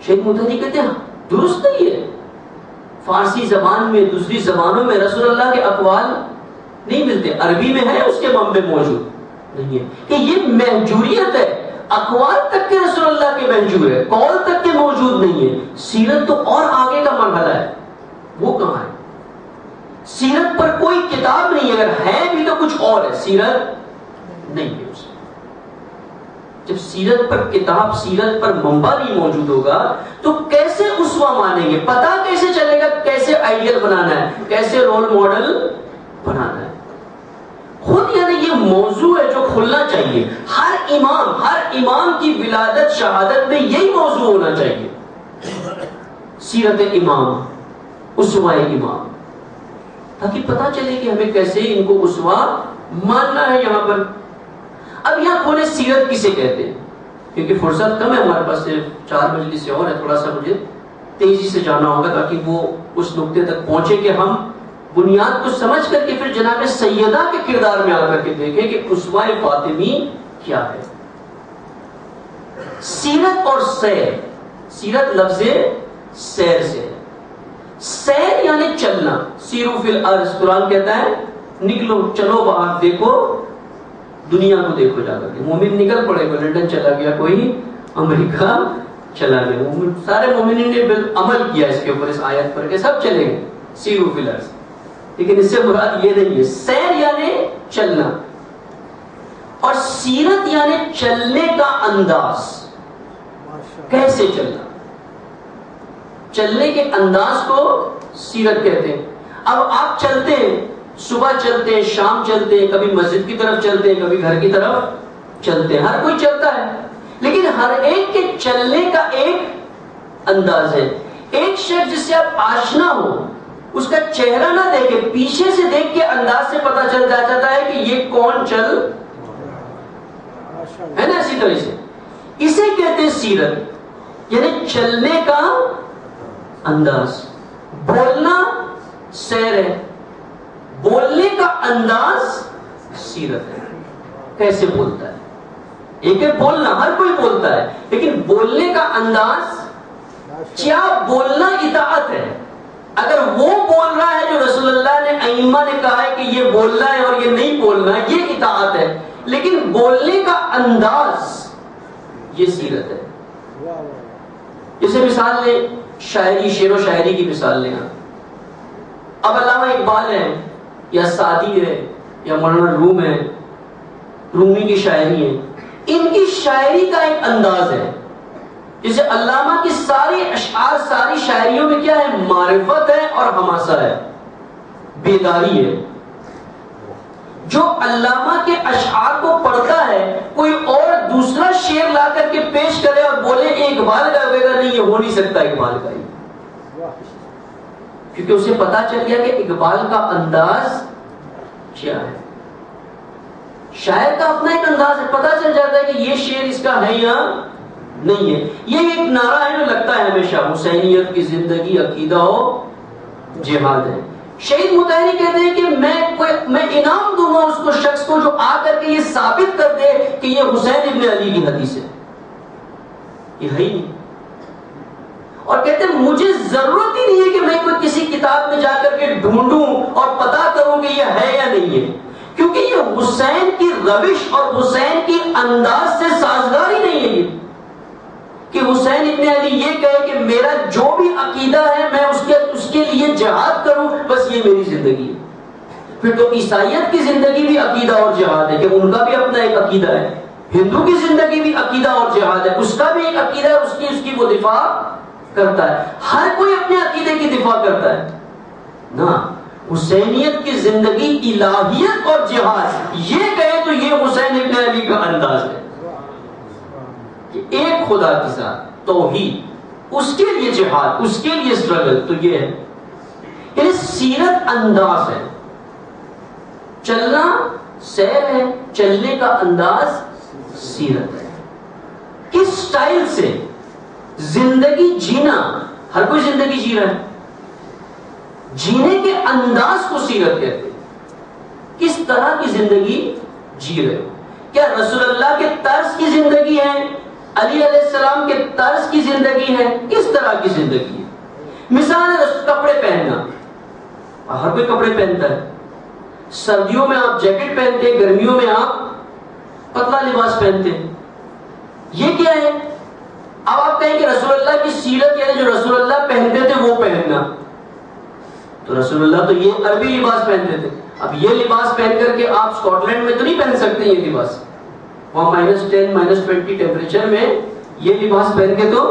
شیخ متحری کہتے ہیں درست نہیں ہے، فارسی زبان میں، دوسری زبانوں میں رسول اللہ کے اقوال نہیں ملتے. عربی میں ہے، اس کے منبع موجود نہیں ہے. کہ یہ محجوریت ہے، اقوال تک کے رسول اللہ کے محجور ہے، قول تک کے موجود نہیں ہے. سیرت تو اور آگے کا مرحلہ ہے، وہ کہاں ہے؟ سیرت پر کوئی کتاب نہیں، اگر ہے بھی تو کچھ اور ہے، سیرت نہیں ہے. اس جب سیرت پر کتاب، سیرت پر منبع نہیں موجود ہوگا تو کیسے اسوہ مانیں گے؟ پتہ کیسے چلے گا کیسے آئیڈیل بنانا ہے، کیسے رول ماڈل بنانا ہے؟ خود یعنی یہ موضوع ہے جو کھلنا چاہیے. ہر امام کی ولادت شہادت میں یہی موضوع ہونا چاہیے، سیرت امام، اسوہ امام، تاکہ پتہ چلے کہ ہمیں کیسے ان کو اسوہ ماننا ہے. یہاں پر اب یہاں کھولے سیرت کسے کہتے ہیں، کیونکہ فرصت کم ہے ہمارے پاس، صرف 4 مجلس سے اور ہے، تھوڑا سا مجھے تیزی سے جانا ہوگا تاکہ وہ اس نقطے تک پہنچے کہ ہم بنیاد کو سمجھ کر کے پھر جناب سیدہ کے کردار میں آ کر کے دیکھیں کہ اسوہ فاطمی کیا ہے. سیرت اور سیر، سیرت لفظ سیر سے، سیر یعنی چلنا، سیرو فی الارض، قرآن کہتا ہے نکلو چلو باہر، دیکھو دنیا کو دیکھو جا کر کے. مومن نکل پڑے، کوئی لندن چلا گیا، کوئی امریکہ چلا گیا، سارے مومنین نے عمل کیا اس کے اوپر، اس آیت پر کہ سب چلیں گے سیرو فی الارض. لیکن اس سے مراد یہ نہیں ہے. سیر یعنی چلنا، اور سیرت یعنی چلنے کا انداز، کیسے چلنا، چلنے کے انداز کو سیرت کہتے ہیں. اب آپ چلتے ہیں، صبح چلتے ہیں، شام چلتے ہیں، کبھی مسجد کی طرف چلتے ہیں، کبھی گھر کی طرف چلتے ہیں، ہر کوئی چلتا ہے، لیکن ہر ایک کے چلنے کا ایک انداز ہے. ایک شخص جس سے آپ آشنا ہو اس کا چہرہ نہ دیکھے، پیچھے سے دیکھ کے انداز سے پتہ چل جاتا ہے کہ یہ کون چل ہے نا. اسی طرح سے اسے کہتے ہیں سیرت، یعنی چلنے کا انداز. بولنا سیر ہے، بولنے کا انداز سیرت ہے. کیسے بولتا ہے؟ ایک ہے بولنا، ہر کوئی بولتا ہے، لیکن بولنے کا انداز کیا بولنا اطاعت ہے. اگر وہ بول رہا ہے جو رسول اللہ نے ائمہ نے کہا ہے کہ یہ بولنا ہے اور یہ نہیں بولنا ہے، یہ اطاعت ہے. لیکن بولنے کا انداز یہ سیرت ہے. جیسے مثال لیں، شاعری، شعر و شاعری کی مثال لیں. اب علامہ اقبال ہے یا سعدی ہے یا مولانا روم ہے، رومی کی شاعری ہے، ان کی شاعری کا ایک انداز ہے. جیسے علامہ کی ساری اشعار، ساری شاعریوں میں کیا ہے؟ معرفت ہے اور حماسہ ہے، بیداری ہے. جو علامہ کے اشعار کو پڑھتا ہے، کوئی اور دوسرا شعر لا کر کے پیش کرے اور بولے اقبال کا ہوئے گا، نہیں، یہ ہو نہیں سکتا اقبال کا ہی. کیونکہ اسے پتا چل گیا کہ اقبال کا انداز کیا ہے. شاعر کا اپنا ایک انداز ہے، پتا چل جاتا ہے کہ یہ شعر اس کا ہے یا نہیں ہے. یہ ایک نعرہ ہے جو لگتا ہے ہمیشہ، حسینیت کی زندگی عقیدہ و جہاد ہے. شہید مطہری کہتے ہیں کہ میں انعام دوں گا اس کو، شخص کو جو آ کر کے یہ ثابت کر دے کہ یہ حسین ابن علی کی حدیث ہے. یہ ہے ہی نہیں. اور کہتے ہیں مجھے ضرورت ہی نہیں ہے کہ میں کوئی کسی کتاب میں جا کر کے ڈھونڈوں اور پتا کروں کہ یہ ہے یا نہیں ہے، کیونکہ یہ حسین کی روش اور حسین کی انداز سے سازگار ہی نہیں ہے. یہ کہ حسین ابن علی یہ کہے کہ میرا جو بھی عقیدہ ہے میں اس کے لیے جہاد کروں، بس یہ میری زندگی ہے. پھر تو عیسائیت کی زندگی بھی عقیدہ اور جہاد ہے، کہ ان کا بھی اپنا ایک عقیدہ ہے. ہندو کی زندگی بھی عقیدہ اور جہاد ہے، اس کا بھی ایک عقیدہ ہے، اس کی وہ دفاع کرتا ہے. ہر کوئی اپنے عقیدے کی دفاع کرتا ہے نا. حسینیت کی زندگی الہیت اور جہاد یہ کہے تو یہ حسین ابن علی کا انداز ہے کہ ایک خدا کے ساتھ توحید، اس کے لیے جہاد، اس کے لیے اسٹرگل. تو یہ ہے، یعنی سیرت انداز ہے. چلنا سیر ہے، چلنے کا انداز سیرت ہے. کس سٹائل سے زندگی جینا، ہر کوئی زندگی جی رہا ہے، جینے کے انداز کو سیرت کہتے ہیں. کس طرح کی زندگی جی رہے ہو؟ کیا رسول اللہ کے طرز کی زندگی ہے، علی علیہ السلام کے طرز کی زندگی ہے، کس طرح کی زندگی ہے؟ مثال ہے کپڑے پہننا، ہر کوئی کپڑے پہنتا ہے. سردیوں میں آپ جیکٹ پہنتے ہیں، گرمیوں میں آپ پتلا لباس پہنتے ہیں. یہ کیا ہے؟ اب آپ کہیں کہ رسول اللہ کی سیرت یعنی جو رسول اللہ پہنتے تھے وہ پہننا. تو رسول اللہ تو یہ عربی لباس پہنتے تھے. اب یہ لباس پہن کر کے آپ اسکاٹ لینڈ میں تو نہیں پہن سکتے. یہ لباس وہاں -10 -20 ٹیمپریچر میں یہ لباس پہن کے تو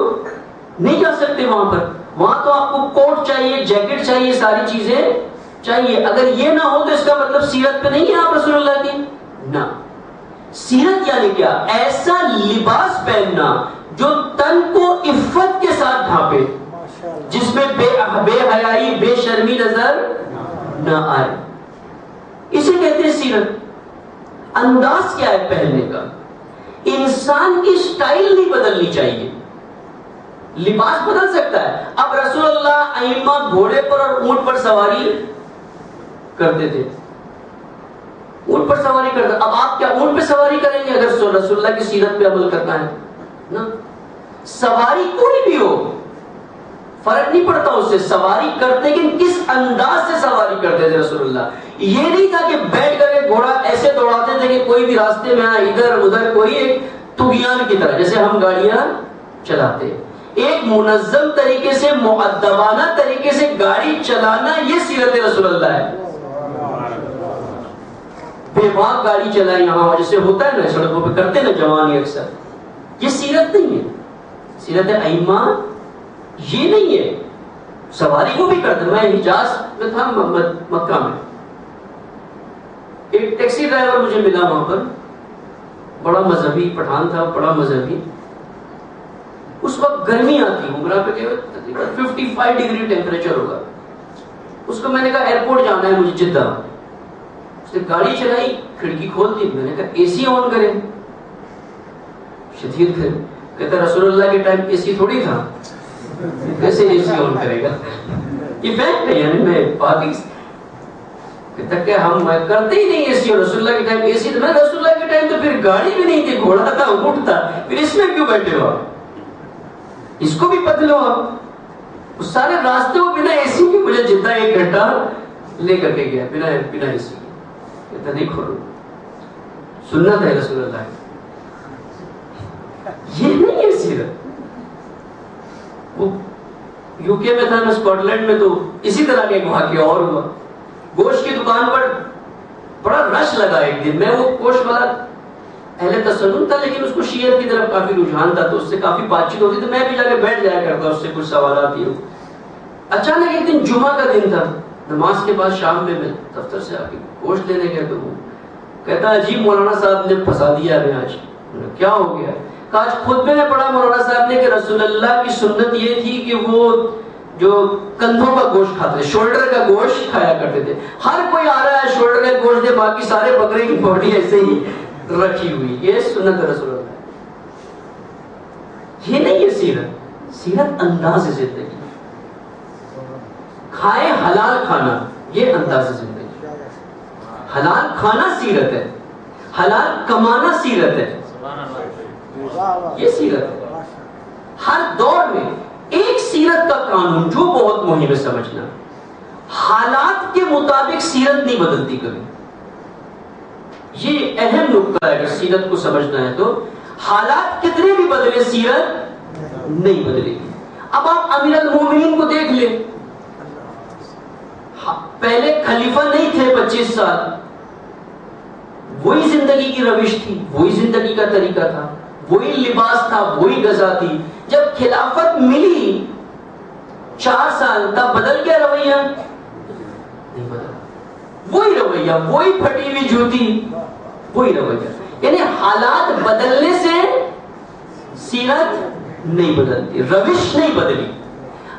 نہیں جا سکتے وہاں پر. وہاں تو آپ کو کوٹ چاہیے، جیکٹ چاہیے، ساری چیزیں چاہیے. اگر یہ نہ ہو تو اس کا مطلب سیرت پہ نہیں ہے آپ رسول اللہ کی. نہ، سیرت یعنی کیا؟ ایسا لباس پہننا جو تن کو عفت کے ساتھ ڈھانپے، جس میں بے حیائی، بے شرمی نظر نہ آئے. اسے کہتے ہیں سیرت. انداز کیا ہے پہننے کا؟ انسان کی سٹائل نہیں بدلنی چاہیے. لباس بدل سکتا ہے. اب رسول اللہ ائمہ گھوڑے پر اور اونٹ پر سواری کرتے تھے، اونٹ پر سواری کرتے. اب آپ کیا اونٹ پہ سواری کریں گے اگر رسول اللہ کی سیرت پہ عمل کرنا ہے نا؟ سواری کوئی بھی ہو فرق نہیں پڑتا اس سے، سواری کرتے لیکن کس انداز سے سواری کرتے تھے رسول اللہ. یہ نہیں تھا کہ بیٹھ کر کے گھوڑا ایسے دوڑاتے تھے کہ کوئی بھی راستے میں آئے ادھر ادھر، کوئی ایک طغیان کی طرح جیسے ہم گاڑیاں چلاتے. ایک منظم طریقے سے، مؤدبانہ طریقے سے گاڑی چلانا، یہ سیرت رسول اللہ ہے. بے باک گاڑی چلائیں یہاں جیسے ہوتا ہے نا سڑکوں پہ کرتے نا جوان اکثر، یہ سیرت نہیں ہے. سیرت ائمہ یہ نہیں ہے. سواری کو بھی کرتے. میں حجاز میں تھا، مکہ میں، ایک ٹیکسی ڈرائیور مجھے ملا وہاں پر، بڑا مذہبی پٹھان تھا، بڑا مذہبی. اس وقت گرمی آتی، عمرہ پہ تقریباً 55 ڈگری ٹیمپریچر ہوگا. اس کو میں نے کہا ایئرپورٹ جانا ہے مجھے جدہ. اس نے گاڑی چلائی, کھڑکی کھول دی, میں نے کہا اے سی آن کریں. شدید پھر کہتا رسول اللہ کے ٹائم اے سی تھوڑی تھا, کیسے اے سی آن کرے گا؟ یہ فیکٹ ہے, یعنی میں پاکستان کہتا کہ ہم کرتے ہی نہیں اے سی, اور رسول اللہ کے ٹائم اے سی تھا. میں رسول اللہ کے ٹائم تو پھر گاڑی بھی نہیں تھی, گھوڑا تھا, اونٹ تھا, پھر اس میں کیوں بیٹھے ہو آپ؟ اس کو بھی بدلو آپ. اس سارے راستے کو بنا اے سی کے مجھے جدہ 1 گھنٹہ لے کر کے گیا بنا اے سی. کہتا دیکھو سنت ہے رسول اللہ کی, یہ نہیں ہے سیرت. وہ یو کے میں تھا, میں اسکاٹ لینڈ میں, تو اسی طرح کا ایک واقعہ اور ہوا. گوشت کی دکان پر بڑا رش لگا ایک دن. میں وہ گوشت والا اہل تسنن تھا, لیکن اس کو شیعت کی طرف کافی رجحان تھا, تو اس سے کافی بات چیت ہوتی, تو میں بھی جا کے بیٹھ جایا کرتا, اس سے کچھ سوالات ہی. اچانک ایک دن جمعہ کا دن تھا, نماز کے بعد شام میں دفتر سے آ کے گوشت لینے گیا, تو وہ کہتا عجیب مولانا صاحب نے پھنسا دیا ہمیں آج. کیا ہو گیا؟ آج خطبے میں پڑھا مولانا صاحب نے کہ رسول اللہ کی سنت یہ تھی کہ وہ جو کندھوں کا گوشت کھاتے تھے, شولڈر کا گوشت کھایا کرتے تھے. ہر کوئی آ رہا ہے شولڈر کا گوشت دے, باقی سارے بکرے کی باڈی ایسے ہی رکھی ہوئی. یہ سنت رسول اللہ ہے. یہ نہیں ہے سیرت. سیرت انداز زندگی. کھائے حلال کھانا, یہ انداز زندگی. حلال کھانا سیرت ہے, حلال کمانا سیرت ہے, یہ سیرت ہے. ہر دور میں ایک سیرت کا قانون جو بہت مہم ہے سمجھنا, حالات کے مطابق سیرت نہیں بدلتی کبھی. یہ اہم نقطہ ہے. اگر سیرت کو سمجھنا ہے تو حالات کتنے بھی بدلے سیرت نہیں بدلے گی. اب آپ امیر المومنین کو دیکھ لیں, پہلے خلیفہ نہیں تھے 25 سال, وہی زندگی کی روش تھی, وہی زندگی کا طریقہ تھا, وہی لباس تھا, وہی غذا تھی. جب خلافت ملی 4 سال, تب بدل گیا رویہ؟ نہیں بدلا. وہی رویہ, وہی پھٹی ہوئی جوتی, وہی رویہ. یعنی حالات بدلنے سے سیرت نہیں بدلتی, روش نہیں بدلی.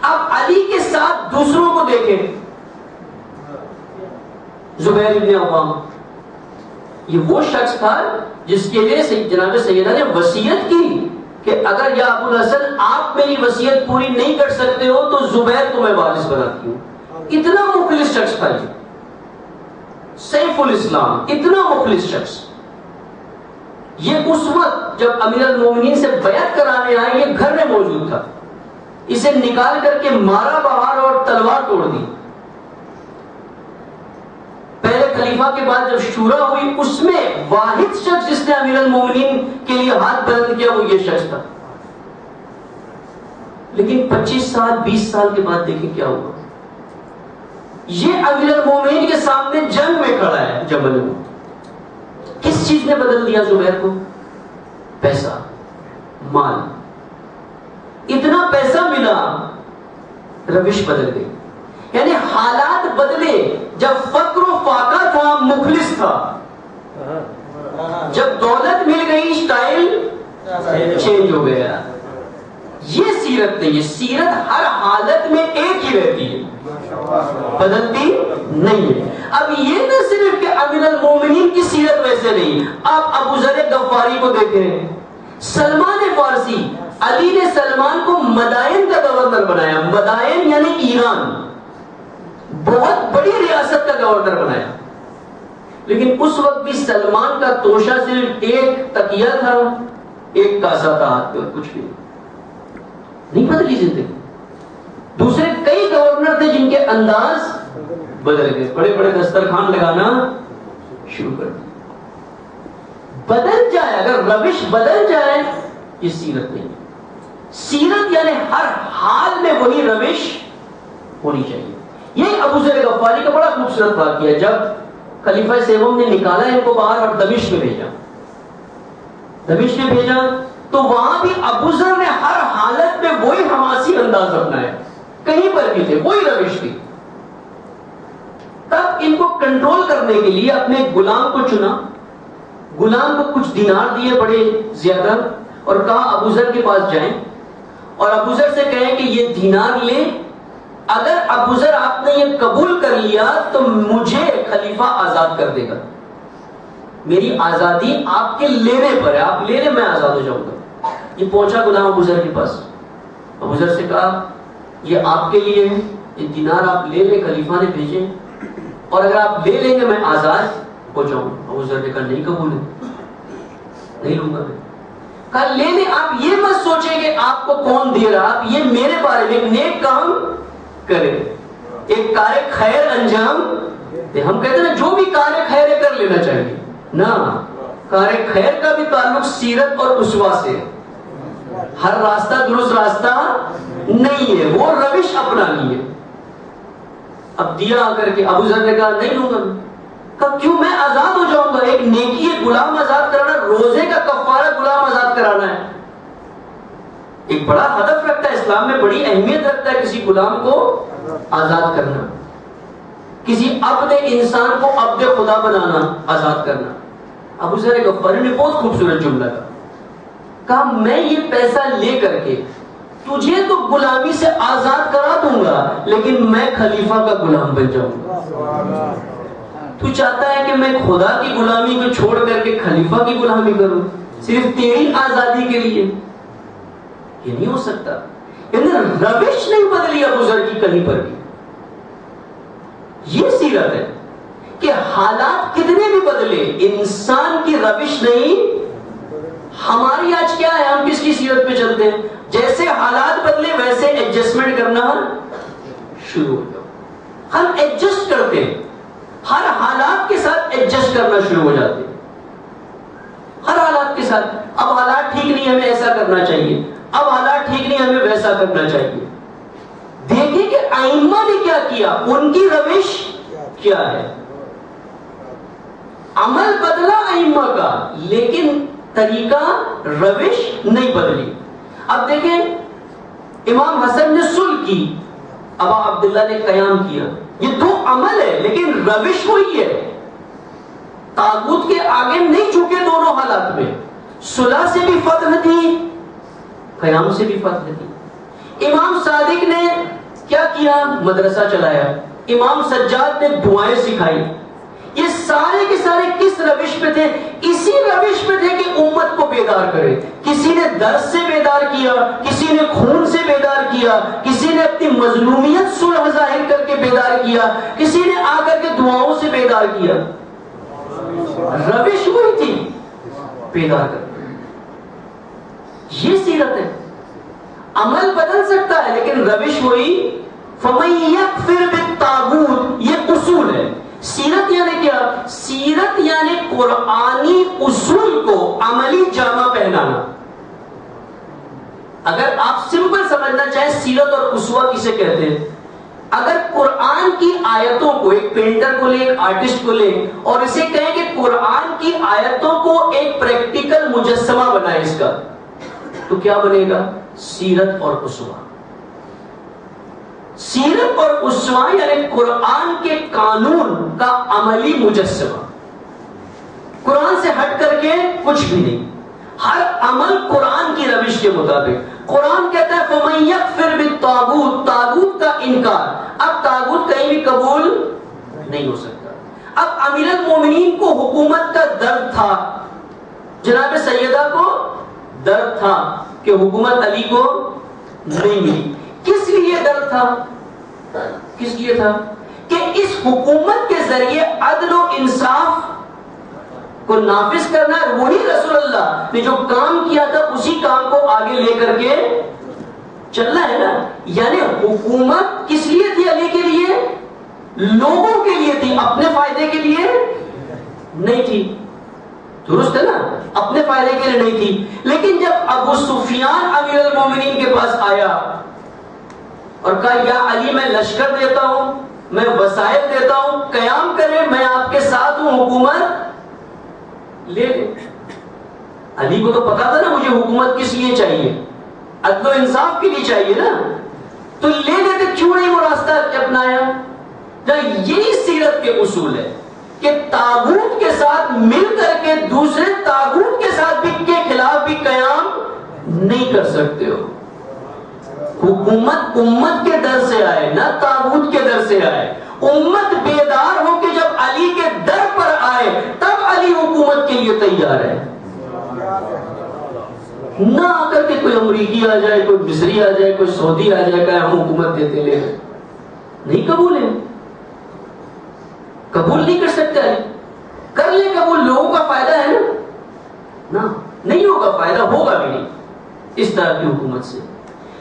اب علی کے ساتھ دوسروں کو دیکھیں, زبیر ابن عوام, یہ وہ شخص تھا جس کے لیے جناب سیدہ نے وصیت کی کہ اگر یا ابو الحسن آپ میری وصیت پوری نہیں کر سکتے ہو تو زبیر تمہیں وارث بناتی ہوں. اتنا مخلص شخص تھا یہ, سیف الاسلام, اتنا مخلص شخص. یہ اس وقت جب امیر المومنین سے بیعت کرانے آئے, یہ گھر میں موجود تھا. اسے نکال کر کے مارا باہر اور تلوار توڑ دی. پہلے خلیفہ کے بعد جب شورا ہوئی, اس میں واحد شخص جس نے امیر المومنین کے لیے ہاتھ بلند کیا وہ یہ شخص تھا. لیکن 25 سال 20 سال کے بعد دیکھیں کیا ہوا. یہ امیر المومنین کے سامنے جنگ میں کھڑا ہے جبل میں. کس چیز نے بدل دیا زبیر کو؟ پیسہ, مال. اتنا پیسہ ملا, روش بدل گئی. یعنی حالات بدلے. جب فقر و فاقہ تھا مخلص تھا, جب دولت مل گئی سٹائل چینج ہو گیا. یہ سیرت نہیں ہے. سیرت ہر حالت میں ایک ہی رہتی ہے, بدلتی نہیں ہے. اب یہ نہ صرف کہ امیر المومنین کی سیرت ویسے نہیں, آپ ابو ذر غفاری کو دیکھیں, سلمان فارسی, علی نے سلمان کو مدائن کا گورنر بنایا. مدائن یعنی ایران, بہت بڑی ریاست کا گورنر بنایا. لیکن اس وقت بھی سلمان کا توشہ صرف ایک تکیہ تھا, ایک کاسا تھا ہاتھ میں, کچھ بھی نہیں بدلی زندگی. دوسرے کئی گورنر تھے جن کے انداز بدل گئے, بڑے بڑے دسترخوان لگانا شروع کر دیا. بدل جائے, اگر روش بدل جائے, یہ سیرت نہیں. سیرت یعنی ہر حال میں وہی روش ہونی چاہیے. یہ ابو ذر غفاری کا بڑا خوبصورت واقعہ ہے. جب خلیفہ سیوم نے نکالا ان کو باہر اور دمشق میں بھیجا, دمشق میں بھیجا تو وہاں بھی ابو ذر نے ہر حالت میں وہی حماسی انداز اپنایا, کہیں پر بھی تھے وہی روش تھی. تب ان کو کنٹرول کرنے کے لیے اپنے غلام کو چنا. غلام کو کچھ دینار دیے بڑے زیادہ, اور کہا ابو ذر کے پاس جائیں اور ابو ذر سے کہیں کہ یہ دینار لیں, اگر ابو ذر آپ نے نے یہ قبول کر لیا تو مجھے خلیفہ آزاد کر دے گا. میری آزادی آپ کے لینے پر ہے, آپ لے لیں میں آزاد ہو جاؤں گا. یہ پہنچا غلام ابو ذر کے پاس. ابو ذر سے کہا یہ آپ کے لیے ہے, یہ دینار آپ لے لیں, خلیفہ نے بھیجے, اور اگر آپ لے لیں گے میں آزاد ہو جاؤں. ابو ذر نے کہا نہیں قبول ہے, نہیں لوں گا میں. کہا لے لیں, آپ یہ مت سوچیں کہ آپ کو کون دے رہا, آپ یہ میرے بارے میں ایک نیک کام کریں, ایک کار خیر انجام دے. ہم کہتے ہیں جو بھی کار خیر ہے کر لینا چاہیے نا, کار خیر کا بھی تعلق سیرت اور اسوہ سے ہے. ہر راستہ درست راستہ نہیں ہے, وہ روش اپنانی ہے. اب دیا آ کر کے ابو ذر نے کہا نہیں لوں گا. کہا کیوں, میں آزاد ہو جاؤں گا. ایک نیکی ہے غلام آزاد کرانا, روزے کا کفارہ غلام آزاد کرانا ہے. ایک بڑا ہدف رکھتا ہے اسلام میں, بڑی اہمیت رکھتا ہے کسی غلام کو آزاد کرنا, کسی عبد انسان کو عبد خدا بنانا, آزاد کرنا. ابو ذر غفاری نے بہت خوبصورت جملہ کہا میں یہ پیسہ لے کر کے تجھے تو غلامی سے آزاد کرا دوں گا, لیکن میں خلیفہ کا غلام بن جاؤں گا. تو چاہتا ہے کہ میں خدا کی غلامی کو چھوڑ کر کے خلیفہ کی غلامی کروں صرف تیری آزادی کے لیے؟ یہ نہیں ہو سکتا. روش نہیں بدلی ابو ذر کی کہیں پر بھی. یہ سیرت ہے کہ حالات کتنے بھی بدلے, انسان کی روش نہیں. ہماری آج کیا ہے, ہم کس کی سیرت پہ چلتے ہیں, جیسے حالات بدلے ویسے ایڈجسٹمنٹ کرنا شروع ہو جاؤ. ہم ایڈجسٹ کرتے ہیں, ہر حالات کے ساتھ ایڈجسٹ کرنا شروع ہو جاتے ہیں, ہر حالات کے ساتھ. اب حالات ٹھیک نہیں, ہمیں ایسا کرنا چاہیے. اب حالات ٹھیک نہیں, ہمیں ویسا کرنا چاہیے. دیکھیں کہ ائمہ نے کیا کیا, ان کی روش کیا ہے. عمل بدلا ائمہ کا, لیکن طریقہ روش نہیں بدلی. اب دیکھیں امام حسن نے صلح کی, ابا عبداللہ نے قیام کیا. یہ دو عمل ہے لیکن روش وہی ہے. طاغوت کے آگے نہیں جھکے دونوں حالات میں. صلح سے بھی فتح تھی, قیام سے بھی فتح تھی. امام صادق نے کیا کیا, مدرسہ چلایا. امام سجاد نے دعائیں سکھائی. یہ سارے کے سارے کس روش پہ تھے؟ اسی روش پہ تھے کہ امت کو بیدار کرے. کسی نے درس سے بیدار کیا, کسی نے خون سے بیدار کیا, کسی نے اپنی مظلومیت صلح ظاہر کر کے بیدار کیا, کسی نے آ کر کے دعاؤں سے بیدار کیا. روش وہی تھی, بیدار کر. یہ سیرت ہے. عمل بدل سکتا ہے لیکن روش وہی. فَمَن يَكْفِرْ بِالطَّاغُوتِ, یہ اصول ہے. سیرت یعنی کیا؟ سیرت یعنی قرآنی اصول کو عملی جامہ پہنانا. اگر آپ سمپل سمجھنا چاہیں سیرت اور اسوہ کسے کہتے ہیں, اگر قرآن کی آیتوں کو, ایک پینٹر کو لیں, ایک آرٹسٹ کو لیں اور اسے کہیں کہ قرآن کی آیتوں کو ایک پریکٹیکل مجسمہ بنائے اس کا, تو کیا بنے گا؟ سیرت اور اسوہ. سیرت اور اسوہ یعنی قرآن کے قانون کا عملی مجسمہ. قرآن سے ہٹ کر کے کچھ بھی نہیں, ہر عمل قرآن کی روش کے مطابق. قرآن کہتا ہے فَمَن يَكْفِرْ بِالطَّاغُوتِ, طاغوت کا انکار. اب طاغوت کہیں بھی قبول نہیں ہو سکتا. اب امیر المومنین کو حکومت کا درد تھا, جناب سیدہ کو درد تھا کہ حکومت علی کو نہیں ملی. کس لیے درد تھا؟ کس لیے تھا؟ کہ اس حکومت کے ذریعے عدل و انصاف کو نافذ کرنا ہے. وہی رسول اللہ نے جو کام کیا تھا اسی کام کو آگے لے کر کے چلنا ہے نا. یعنی حکومت کس لیے تھی علی کے لیے؟ لوگوں کے لیے تھی, اپنے فائدے کے لیے نہیں تھی. درست ہے نا, اپنے فائدے کے لیے نہیں تھی. لیکن جب ابو سفیان امیر المومنین کے پاس آیا اور کہا یا علی میں لشکر دیتا ہوں, میں وسائل دیتا ہوں, قیام کریں, میں آپ کے ساتھ ہوں, حکومت لے لیں. علی کو تو پتا تھا نا مجھے حکومت کس لیے چاہیے, عدل و انصاف کے لیے چاہیے نا, تو لے لیتے, کیوں نہیں وہ راستہ اپنایا؟ یہی سیرت کے اصول ہے کہ طاغوت کے ساتھ مل کر کے دوسرے طاغوت کے ساتھ بھی کے خلاف بھی قیام نہیں کر سکتے ہو. حکومت امت کے در سے آئے، نہ طاغوت کے در سے آئے. امت بیدار ہو کے جب علی کے در پر آئے تب علی حکومت کے لیے تیار ہے. نہ آ کر کے کوئی امریکی آ جائے، کوئی مصری آ جائے، کوئی سعودی آ جائے کہ ہم حکومت دیتے لے، نہیں قبول ہے. قبول نہیں کر سکتے علی. کر لے قبول، لوگوں کا فائدہ ہے نا، نہیں ہوگا فائدہ، ہوگا بھی نہیں اس طرح کی حکومت سے.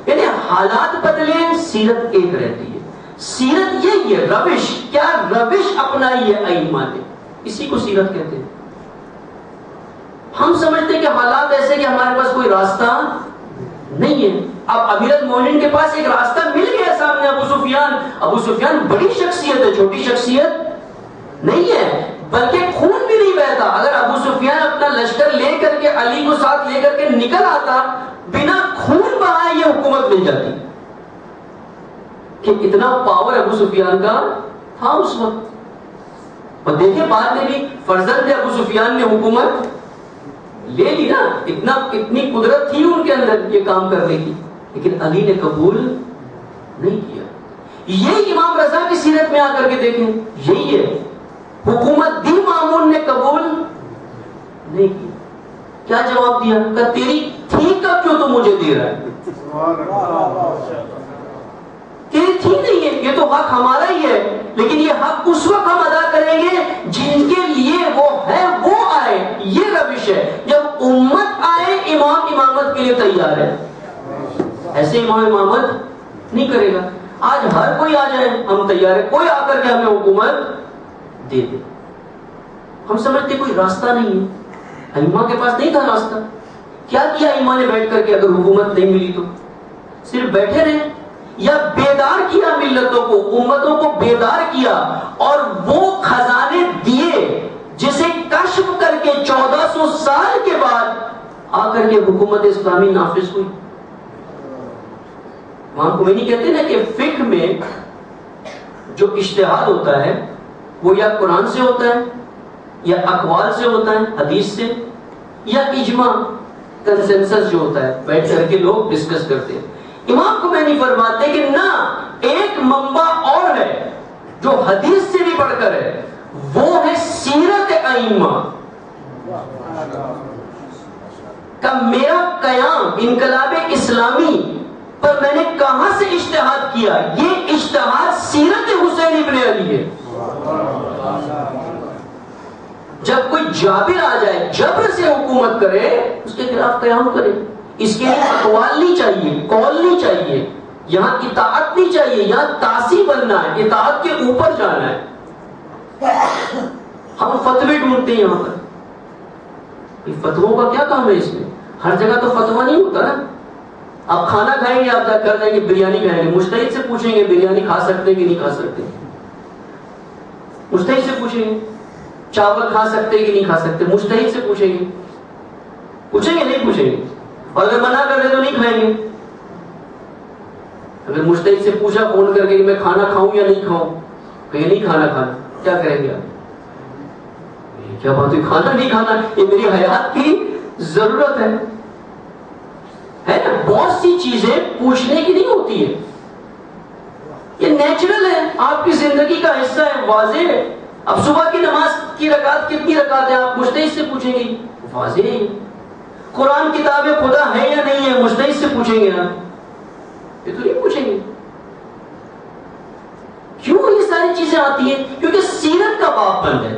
یعنی حالات بدلے، سیرت ایک رہتی ہے. سیرت یہی ہے، روش. کیا روش اپنائی ہے ائمہ نے، اسی کو سیرت کہتے ہیں. ہم سمجھتے کہ حالات ایسے کہ ہمارے پاس کوئی راستہ نہیں ہے. اب امیر المومنین کے پاس ایک راستہ مل گیا سامنے، ابو سفیان بڑی شخصیت ہے، چھوٹی شخصیت نہیں ہے، بلکہ خون بھی نہیں بہتا. اگر ابو سفیان اپنا لشکر لے کر کے علی کو ساتھ لے کر کے نکل آتا، بنا خون بہائے یہ حکومت مل جاتی. کہ اتنا پاور ابو سفیان کا تھا اس وقت. اور دیکھیں بعد میں بھی فرزند ابو سفیان نے حکومت لے لی نا، اتنی قدرت تھی ان کے اندر یہ کام کرنے کی، لیکن علی نے قبول نہیں کیا. یہی امام رضا کی سیرت میں آ کر کے دیکھیں، یہی ہے. حکومت دی مامون نے قبول نہیں کی. کیا جواب دیا؟ کہ تیری تھی کب جو تو مجھے دے رہا ہے؟ تیری تھی نہیں ہے، یہ تو حق ہمارا ہی ہے، لیکن یہ حق اس وقت ہم ادا کریں گے جن کے لیے وہ ہے وہ آئے. یہ روش ہے. جب امت آئے امام امامت کے لیے تیار ہے. ایسے امام امامت نہیں کرے گا. آج ہر کوئی آ جائے ہم تیار ہے، کوئی آ کر کے ہمیں حکومت دے دے. ہم سمجھتے کوئی راستہ نہیں ہے. ائمہ کے پاس نہیں تھا راستہ. کیا کیا ائمہ نے بیٹھ کر کے؟ اگر حکومت نہیں ملی تو صرف بیٹھے رہے، یا بیدار کیا ملتوں کو، امتوں کو بیدار کیا، اور وہ خزانے دیے جسے کشف کر کے 1400 سال کے بعد آ کر کے حکومت اسلامی نافذ ہوئی. امام خمینی کہتے ہیں نا کہ فقہ میں جو اجتہاد ہوتا ہے وہ یا قرآن سے ہوتا ہے، یا اقوال سے ہوتا ہے حدیث سے، یا اجماع کنسنسس جو ہوتا ہے بیٹھ کر کے لوگ ڈسکس کرتے ہیں. امام خمینی فرماتے ہیں کہ نہ، ایک منبع اور ہے جو حدیث سے بھی بڑھ کر ہے، وہ ہے سیرت ائمہ کا. میرا قیام انقلاب اسلامی پر میں نے کہاں سے اجتہاد کیا؟ یہ اجتہاد سیرت حسین ابن علی ہے. جب کوئی جابر آ جائے جبر سے حکومت کرے، اس کے خلاف قیام کرے. اس کے لیے اقوال نہیں چاہیے، قول نہیں چاہیے، یہاں اطاعت نہیں چاہیے، یہاں تاسی بننا ہے، اطاعت کے اوپر جانا ہے. ہم فتوے ڈھونڈتے ہیں یہاں پر. فتووں کا کیا کام ہے اس میں؟ ہر جگہ تو فتوا نہیں ہوتا نا. آپ کھانا کھائیں گے، آپ کر دیں گے بریانی کھائیں گے، مجتہد سے پوچھیں گے بریانی کھا سکتے کہ نہیں کھا سکتے. مجتہد سے پوچھیں گے چاول کھا سکتے کہ نہیں کھا سکتے، مجتہد سے پوچھیں گے نہیں پوچھیں گے. اور اگر منع کر دے تو نہیں کھائیں گے. اگر مجتہد سے پوچھا فون کر کے کہ میں کھانا کھاؤں یا نہیں کھاؤں، کہیں نہیں کھانا، کیا کہیں گے آپ؟ کیا بات ہے، کھانا نہیں کھانا، یہ میری حیات کی ضرورت ہے نا. بہت سی چیزیں پوچھنے کی نہیں ہوتی ہے، یہ نیچرل ہے، آپ کی زندگی کا حصہ ہے، واضح ہے. اب صبح کی نماز کی رکعت کتنی رکعت ہے آپ مجتہد سے پوچھیں گے، واضح ہے. قرآن کتاب خدا ہے یا نہیں ہے مجتہد سے پوچھیں گے آپ، یہ تو نہیں پوچھیں گے. کیوں یہ ساری چیزیں آتی ہیں؟ کیونکہ سیرت کا باب بند ہے.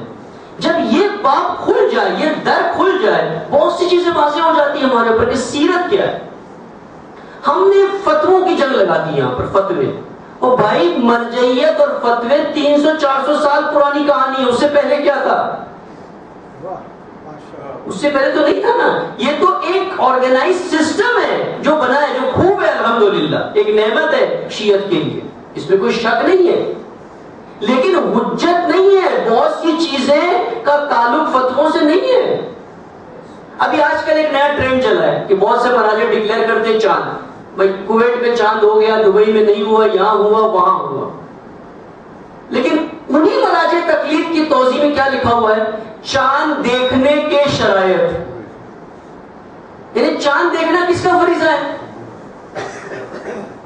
جب یہ باب کھل جائے، یہ در کھل جائے، بہت سی چیزیں واضح ہو جاتی ہیں ہمارے اوپر کہ سیرت کیا ہے. ہم نے فتووں کی جنگ لگا دی یہاں پر. فتوے، اور بھائی مرجعیت اور فتوے 300-400 سال پرانی کہانی ہے. اس سے پہلے کیا تھا؟ اس سے پہلے تو نہیں تھا نا. یہ تو ایک آرگنائز سسٹم ہے جو بنا ہے، جو خوب ہے الحمدللہ، ایک نعمت ہے شیعت کے لیے، اس میں کوئی شک نہیں ہے. لیکن حجت نہیں ہے. بہت سی چیزیں کا تعلق فتووں سے نہیں ہے. ابھی آج کل ایک نیا ٹرینڈ چلا ہے کہ بہت سے مراجع ڈکلیئر کرتے ہیں چاند. بھائی کویت میں چاند ہو گیا، دبئی میں نہیں ہوا، یہاں ہوا، وہاں ہوا. لیکن انہی مراجع تقلید کی توضیح میں کیا لکھا ہوا ہے؟ چاند دیکھنے کے شرائط. یعنی چاند دیکھنا کس کا فریضہ ہے؟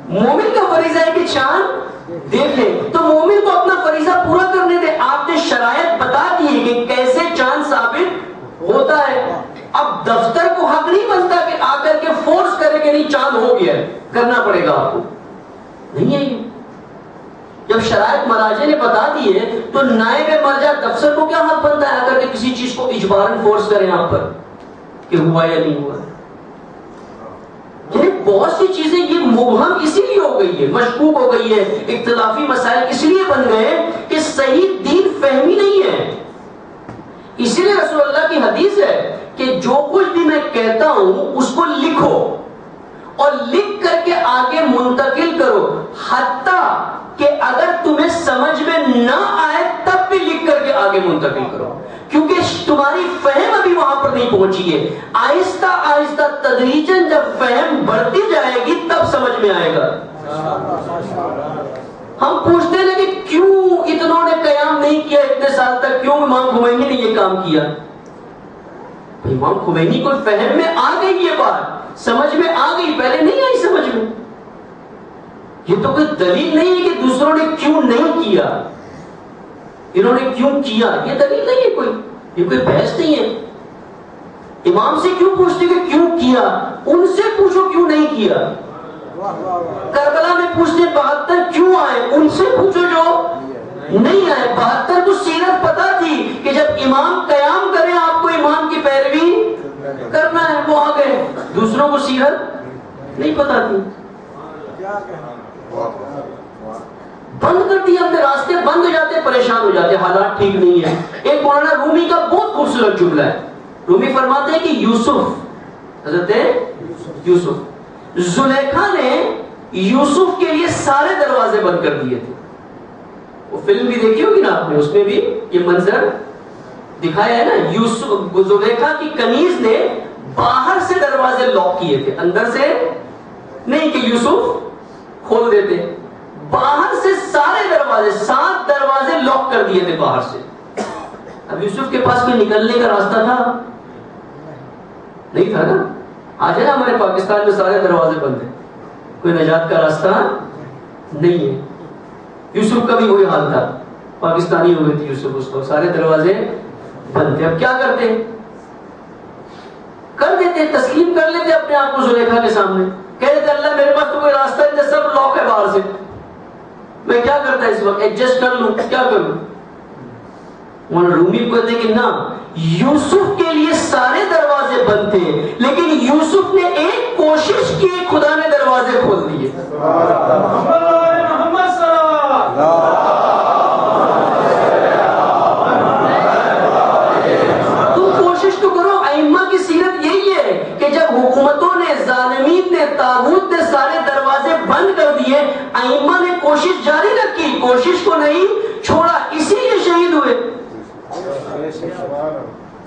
مومن کا فریضہ ہے کہ چاند دیکھ لے، تو مومن کو اپنا فریضہ پورا کرنے دے. آپ نے شرائط بتا دی ہے کہ کیسے چاند ثابت ہوتا ہے. اب دفتر کو حق نہیں بنتا کہ آ کر کے فورس کرے کہ نہیں چاند ہو گیا ہے، کرنا پڑے گا آپ کو، نہیں ہے یہ. جب شرائط مراجع نے بتا دی ہے تو نائب مرجع دفتر کو کیا حق بنتا ہے آ کر کے کسی چیز کو اجباراً فورس کریں آپ پر کہ ہوا یا نہیں ہوا. یعنی بہت سی چیزیں یہ مبہم اسی لیے ہو گئی ہے، مشکوک ہو گئی ہے، اختلافی مسائل اس لیے بن گئے کہ صحیح دین فہمی نہیں ہے. اسی لیے رسول اللہ کی حدیث ہے کہ جو کچھ بھی میں کہتا ہوں اس کو لکھو اور لکھ کر کے آگے منتقل کرو، حتیٰ کہ اگر تمہیں سمجھ میں نہ آئے تب بھی لکھ کر کے آگے منتقل کرو، کیونکہ تمہاری فہم ابھی وہاں پر نہیں پہنچی ہے. آہستہ آہستہ تدریجاً جب فہم بڑھتی جائے گی تب سمجھ میں آئے گا. ہم پوچھتے ہیں کہ کیوں اتنوں نے قیام نہیں کیا اتنے سال تک، کیوں امام خمینی نے یہ کام کیا؟ امام خمینی کو فہم میں آ گئی یہ بات، سمجھ میں آ گئی، پہلے نہیں آئی سمجھ میں. یہ تو کوئی دلیل نہیں ہے کہ دوسروں نے کیوں نہیں کیا، انہوں نے کیوں کیا، یہ دلیل نہیں ہے کوئی، یہ کوئی بحث نہیں ہے. امام سے کیوں پوچھتے کہ کیوں کیا، ان سے پوچھو کیوں نہیں کیا. کربلا میں پوچھتے 72 کیوں آئے، ان سے پوچھو جو نہیں آئے. 72 کو سیرت پتا تھی کہ جب امام قیام کرے آپ کو امام کی پیروی کرنا ہے، وہ آ گئے. دوسروں کو سیرت نہیں پتا تھی، بند کر دیا، اپنے راستے بند ہو جاتے، پریشان ہو جاتے، حالات ٹھیک نہیں ہے. ایک مولانا رومی کا بہت خوبصورت جملہ ہے. رومی فرماتے ہیں کہ یوسف، حضرت یوسف، زلیخا نے یوسف کے لیے سارے دروازے بند کر دیے تھے. وہ فلم بھی دیکھی ہوگی نا آپ نے، اس میں بھی یہ منظر دکھایا ہے نا. یوسف، زلیخا کی کنیز نے باہر سے دروازے لاک کیے تھے، اندر سے نہیں کہ یوسف کھول دیتے. باہر سے سارے دروازے، 7 دروازے لاک کر دیے تھے باہر سے. اب یوسف کے پاس کوئی نکلنے کا راستہ تھا؟ نہیں تھا نا. آج ہے نا ہمارے پاکستان میں سارے دروازے بند ہیں، کوئی نجات کا راستہ نہیں ہے. یوسف کا بھی وہی حال تھا، پاکستانی ہو گئی تھی یوسف، اس کو سارے دروازے بند تھے. اب کیا کرتے، کر دیتے، تسلیم کر لیتے اپنے آپ کو زلیخا کے سامنے، کہتے تھے اللہ میرے پاس تو کوئی راستہ نہیں، سب لاک ہے باہر سے، میں کیا کرتا اس وقت، ایڈجسٹ کر لوں، کیا کروں. مولانا رومی کو کہتے کہ نہ، یوسف کے لیے سارے دروازے بند تھے، لیکن یوسف نے ایک کوشش کی، خدا نے دروازے کھول دیے. تم کوشش تو کرو. ائمہ کی سیرت یہی ہے کہ جب حکومتوں نے، ظالمین نے، طاغوت نے سارے دروازے بند کر دیے، ائمہ نے کوشش جاری رکھی، کوشش کو نہیں چھوڑا، اسی لیے شہید ہوئے،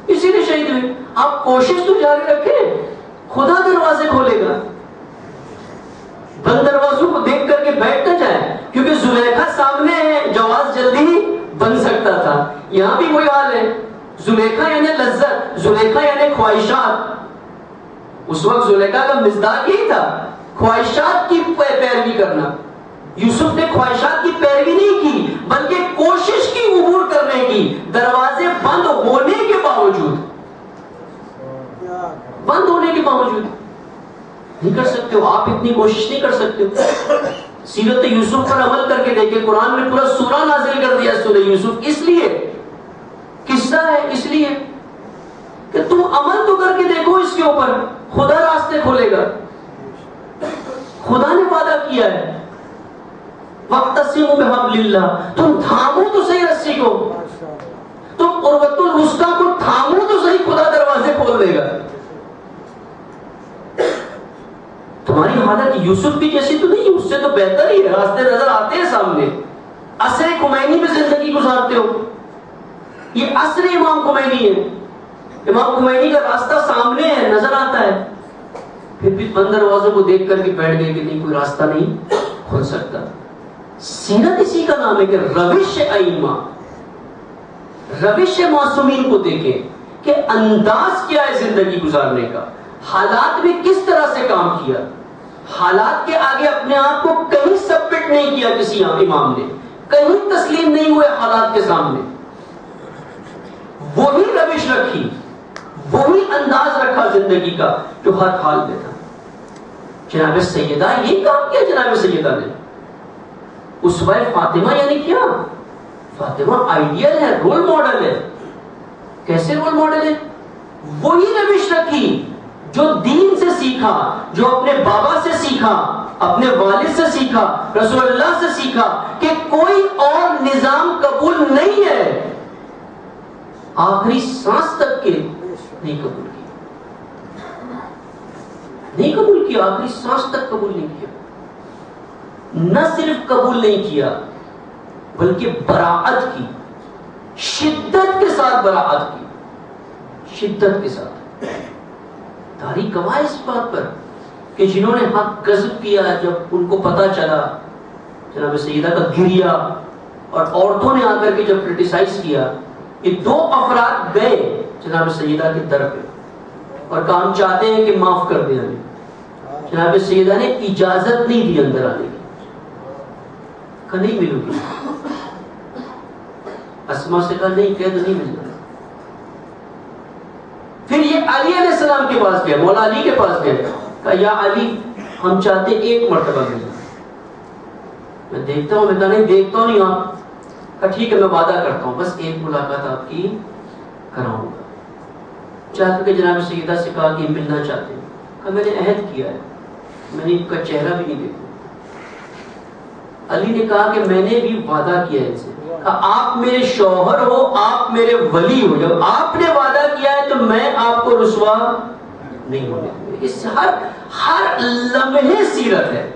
اسی لیے شہید ہوئے. آپ کوشش تو جاری رکھیں، خدا دروازے کھولے گا. بند دروازوں کو دیکھ کر کے بیٹھ نہ جائے، کیونکہ زلیخا سامنے ہے، جواز جلدی بن سکتا تھا. یہاں بھی وہی حال ہے. زلیخا یعنی لذت، زلیخا یعنی خواہشات. اس وقت زلیخا کا مزداق یہی تھا، خواہشات کی پیروی کرنا. یوسف نے خواہشات کی پیروی نہیں کی، بلکہ کوشش کی عبور کرنے کی. دروازے بند ہونے کے باوجود، بند ہونے کے باوجود نہیں کر سکتے ہو آپ، اتنی کوشش نہیں کر سکتے ہو. سیرت یوسف پر عمل کر کے دیکھیں، قرآن میں پورا سورہ نازل کر دیا سورہ یوسف. اس لیے قصہ ہے، اس لیے کہ تم عمل تو کر کے دیکھو اس کے اوپر، خدا راستے کھولے گا. خدا نے وعدہ کیا ہے، وَاعْتَصِمُوا بِحَبْلِ اللَّهِ، تم تھامو تو صحیح رسی کو، تم عروۃ الوثقیٰ کو تھامو تو صحیح، خدا دروازے کھول دے گا. تمہاری حالت یوسف کی جیسی تو نہیں، اس سے تو بہتر ہی ہے، راستے نظر آتے ہیں سامنے. عصر خمینی میں زندگی گزارتے ہو، یہ عصر امام خمینی ہے. امام خمینی کا راستہ سامنے ہے، نظر آتا ہے، پھر بھی بند دروازوں کو دیکھ کر کے بیٹھ گئے کہ نہیں، کوئی راستہ نہیں کھل سکتا. سیرت اسی کا نام ہے کہ روش ائمہ، روش معصومین کو دیکھیں کہ انداز کیا ہے زندگی گزارنے کا، حالات میں کس طرح سے کام کیا. حالات کے آگے اپنے آپ کو کہیں سبمٹ نہیں کیا کسی امام نے, کہیں تسلیم نہیں ہوئے حالات کے سامنے, وہی روش رکھی, وہی انداز رکھا زندگی کا جو ہر حال میں تھا. جناب سیدہ یہ کام کیا جناب سیدہ نے. اسوہ فاطمہ یعنی کیا؟ فاطمہ آئیڈیل ہے, رول ماڈل ہے. کیسے رول ماڈل ہے؟ وہی روش رکھی جو دین سے سیکھا, جو اپنے بابا سے سیکھا, اپنے والد سے سیکھا, رسول اللہ سے سیکھا کہ کوئی اور نظام قبول نہیں ہے. آخری سانس تک کے نہیں قبول کیا, نہیں قبول کیا, آخری سانس تک قبول نہیں کیا. نہ صرف قبول نہیں کیا بلکہ براعت کی, شدت کے ساتھ براعت کی, شدت کے ساتھ. تاریخ گواہ اس بات پر کہ جنہوں نے حق غصب کیا, جب ان کو پتا چلا جناب سیدہ کا گریا, اور عورتوں نے آ کر کے جب کرٹیسائز کیا, یہ 2 افراد گئے جناب سیدہ کے در پہ اور کہا ہم چاہتے ہیں کہ معاف کر دیں ہمیں. جناب سیدہ نے اجازت نہیں دی اندر آنے کی, کہا نہیں ملوں گی. اسما سے کہا نہیں, قید نہیں ملنا. پھر یہ علی علیہ السلام کے پاس گیا, مولا علی کے پاس گیا, کہا یا علی ہم چاہتے ہیں 1 مرتبہ ملنا. میں دیکھتا ہوں, میں کہا نہیں دیکھتا ہوں نہیں آپ. کہا ٹھیک ہے میں وعدہ کرتا ہوں, بس 1 ملاقات آپ کی کراؤں گا. چاہ کے جناب سیدہ سے کہا کہ ملنا چاہتے ہیں. کہا میں نے عہد کیا ہے, میں نے ان کا چہرہ بھی نہیں دیکھا. علی نے کہا کہ میں نے بھی وعدہ کیا ہے ان سے, آپ میرے شوہر ہو, آپ میرے ولی ہو, جب آپ نے وعدہ کیا ہے تو میں آپ کو رسوا نہیں ہونے دوں. اس ہر لمحے سیرت ہے.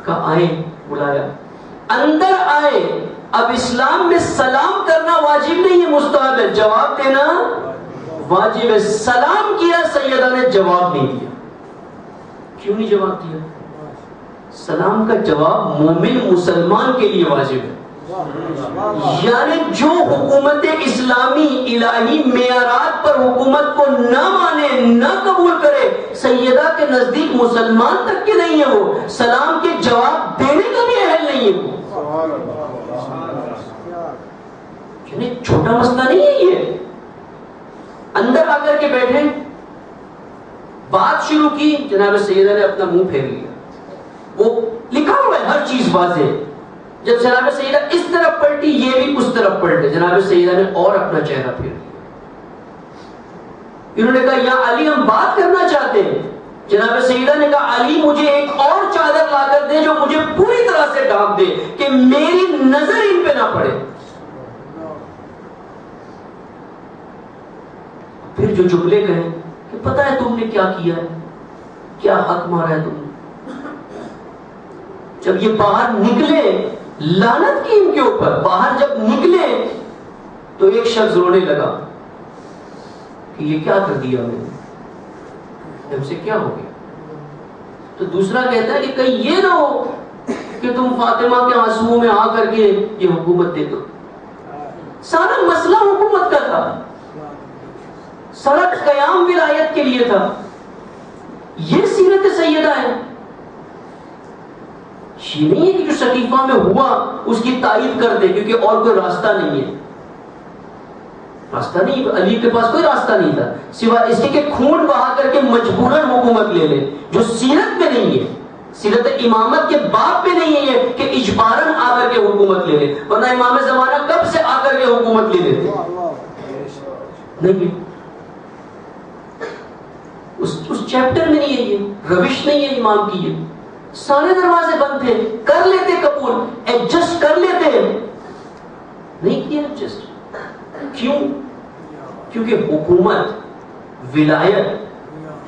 کہا آئے, بلایا, اندر آئے. اب اسلام میں سلام کرنا واجب نہیں ہے, مستحب ہے. جواب دینا واجب ہے. سلام کیا, سیدہ نے جواب نہیں دیا. کیوں نہیں جواب دیا؟ سلام کا جواب مومن مسلمان کے لیے واجب ہے. یعنی جو حکومت اسلامی الہی معیارات پر حکومت کو نہ مانے, نہ قبول کرے, سیدہ کے نزدیک مسلمان تک کے نہیں ہے, وہ سلام کے جواب دینے کا بھی اہل نہیں ہے. یعنی چھوٹا مسئلہ نہیں ہے یہ. اندر آ کر کے بیٹھے, بات شروع کی, جناب سیدہ نے اپنا منہ پھیر لیا. وہ لکھا ہوا ہے ہر چیز واضح. جب جناب سیدہ اس طرف پلٹی, یہ بھی اس طرف پلٹے. جناب سیدہ نے اور اپنا چہرہ پھیر لیا. انہوں نے کہا یا علی ہم بات کرنا چاہتے ہیں. جناب سیدہ نے کہا علی مجھے ایک اور چادر لا کر دے جو مجھے پوری طرح سے ڈھانپ دے کہ میری نظر ان پہ نہ پڑے. پھر جو جملے کہیں کہ پتہ ہے تم نے کیا کیا ہے, کیا حق مارا ہے تم نے. جب یہ باہر نکلے, لعنت کی ان کے اوپر, باہر جب نکلے تو ایک شخص رونے لگا کہ یہ کیا کر دیا میں نے, ہم سے کیا ہو گیا. تو دوسرا کہتا ہے کہ کہیں یہ نہ ہو کہ تم فاطمہ کے آنسوؤں میں آ کر کے یہ حکومت دے دو. سارا مسئلہ حکومت کا تھا, سارا قیام ولایت کے لیے تھا. یہ سیرت سیدہ ہے. یہ نہیں ہے کہ جو شکیفہ میں ہوا اس کی تائید کر دے کیونکہ اور کوئی راستہ نہیں ہے. راستہ نہیں, علی کے پاس کوئی راستہ نہیں تھا سوائے اس کے کہ خون بہا کر کے مجبوراً حکومت لے لے, جو سیرت میں نہیں ہے. سیرت امامت کے باب پہ نہیں ہے یہ کہ اجباراً آ کر کے حکومت لے لے, ورنہ امام زمانہ کب سے آ کر کے حکومت لے لیتے. نہیں, اس چیپٹر میں نہیں ہے, یہ روش نہیں ہے امام کی. یہ سارے دروازے بند تھے, کر لیتے قبول, ایڈجسٹ کر لیتے, نہیں کیا ایڈجسٹ. کیوں؟ کیونکہ حکومت ولایت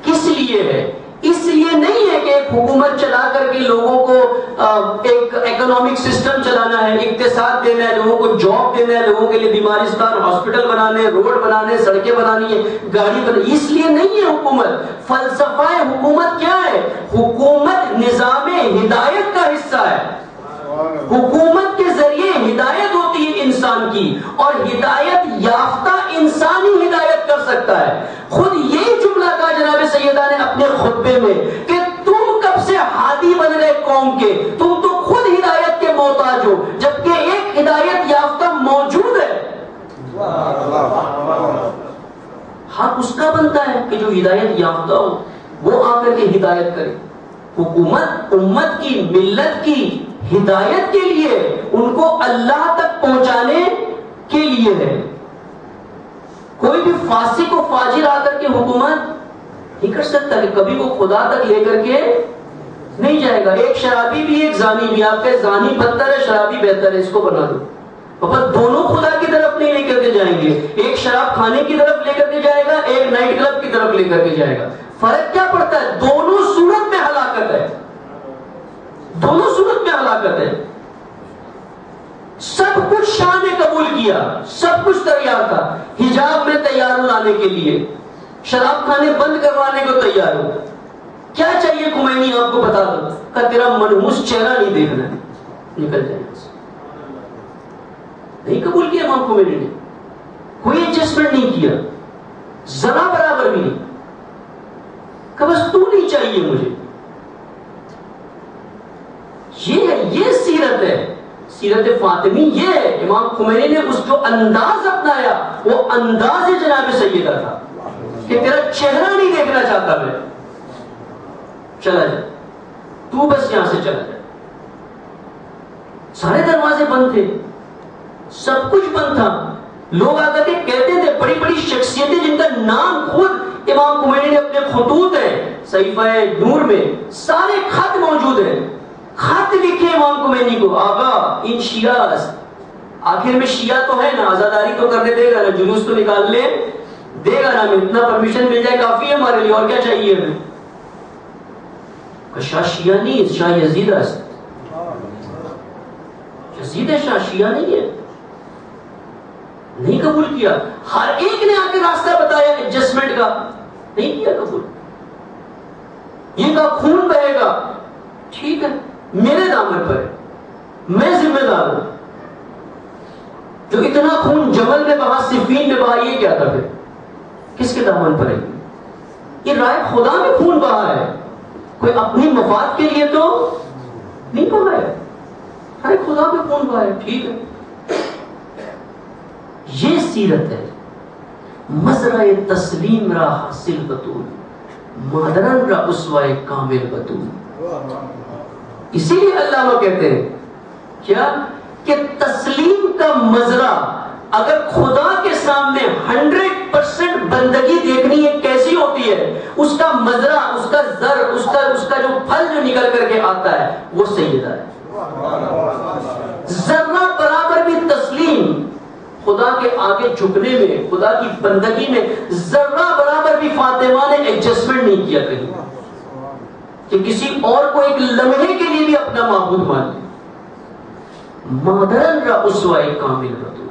کس لیے ہے؟ اس لیے نہیں ہے کہ ایک حکومت چلا کر کے لوگوں کو ایک اکنامک سسٹم چلانا ہے, اقتصاد دینا ہے, لوگوں کو جاب دینا ہے, لوگوں کے لیے بیمارستان, ہاسپٹل بنانے, روڈ بنانے, سڑکیں بنانی ہے, گاڑی بنانی. اس لیے نہیں ہے حکومت. فلسفہ حکومت کیا ہے؟ حکومت نظام ہدایت کا حصہ ہے. حکومت کے ذریعے ہدایت ہوتی ہے انسان کی, اور ہدایت یافتہ انسان ہی ہدایت کر سکتا ہے. خود یہی جملہ کا جناب سیدہ نے اپنے خطبے خطبے میں کہ تم کب سے ہادی بن گئے قوم کے، تم تو خود ہدایت کے محتاج ہو، جبکہ ایک ہدایت یافتہ موجود ہے۔ حق اس کا بنتا ہے کہ جو ہدایت یافتہ ہو وہ آ کر کے ہدایت کرے۔ حکومت امت کی، ملت کی ہدایت کے لیے، ان کو اللہ تک پہنچانے کے لیے ہے۔ کوئی بھی فاسق و فاجر آ کر کے حکومت نہیں کر سکتا کہ کبھی وہ خدا تک لے کر کے نہیں جائے گا۔ ایک شرابی بھی ایک زانی بھی، آپ کا زانی بدتر ہے شرابی بہتر ہے، اس کو بنا دو، پاپا دونوں خدا کی طرف نہیں لے کر کے جائیں گے۔ ایک شراب کھانے کی طرف لے کر کے جائے گا، ایک نائٹ کلب کی طرف لے کر کے جائے گا۔ فرق کیا پڑتا ہے؟ دونوں صورت میں ہلاکت ہے، دونوں صورت میں ہلاکت ہے۔ سب کچھ شاہ نے قبول کیا، سب کچھ تیار تھا، حجاب میں تیار لانے کے لیے، شراب کھانے بند کروانے کو تیار ہو۔ کیا چاہیے خمینی آپ کو بتا دو، کہ تیرا منحوس چہرہ نہیں دیکھنا ہے، نکل جائے۔ نہیں قبول کیا امام خمینی نے، کوئی ایڈجسٹمنٹ نہیں کیا، ذرا برابر بھی نہیں، کہ بس تو نہیں چاہیے مجھے۔ یہ سیرت ہے، سیرت فاطمی یہ ہے۔ امام خمینی نے اس جو انداز اپنایا وہ انداز جناب سیدہ تھا کہ تیرا چہرہ نہیں دیکھنا چاہتا میں، چلا جائے تو، بس یہاں سے چلا جائے۔ سارے دروازے بند تھے، سب کچھ بند تھا۔ لوگ آ کر کے کہتے تھے، بڑی بڑی شخصیتیں جن کا نام خود امام خمینی نے اپنے خطوط ہیں صحیفہ نور میں سارے خط موجود ہیں، خط لکھے امام خمینی کو، آقا ان شیعہ، آخر میں شیعہ تو ہے نا، آزاداری تو کرنے دے گا نا، جلوس تو نکالنے دے گا نا، اتنا پرمیشن مل جائے کافی ہے ہمارے لیے، اور کیا چاہیے ہمیں؟ کہ شاہ شیعہ نہیں، شاہ یزید ہے، یزید ہے شاہ، شیعہ نہیں ہے۔ نہیں قبول کیا۔ ہر ایک نے آ کے راستہ بتایا ایڈجسٹمنٹ کا، نہیں کیا قبول۔ یہ کہا خون بہے گا، ٹھیک ہے میرے دامن پر ہے، میں ذمہ دار ہوں۔ جو اتنا خون جمل میں بہا، صفین میں بہا، یہ کیا تھا پھر؟ کس کے دامن پر ہے؟ یہ رائے خدا میں خون بہا ہے، کوئی اپنی مفاد کے لیے تو نہیں بہا ہے، رائے خدا میں خون بہا ہے، ٹھیک ہے۔ یہ سیرت ہے۔ مزرعہ تسلیم را حاصل بطول، مادرن را اسوائے کامل بطول۔ اسی لیے علامہ کہتے ہیں کیا کہ تسلیم کا مزرعہ اگر خدا کے سامنے 100% بندگی دیکھنی ہے کیسی ہوتی ہے، اس کا مزرعہ، اس کا زر، اس کا جو پھل جو نکل کر کے آتا ہے وہ سیدہ ہے۔ ذرہ برابر بھی تسلیم، خدا کے آگے جھکنے میں، خدا کی بندگی میں ذرہ برابر بھی فاطمہ نے ایڈجسٹمنٹ نہیں کیا کہیں کہ کسی اور کو ایک لمحے کے لیے بھی اپنا معبود مان لے۔ مادرن را اسوہ کامل بطول،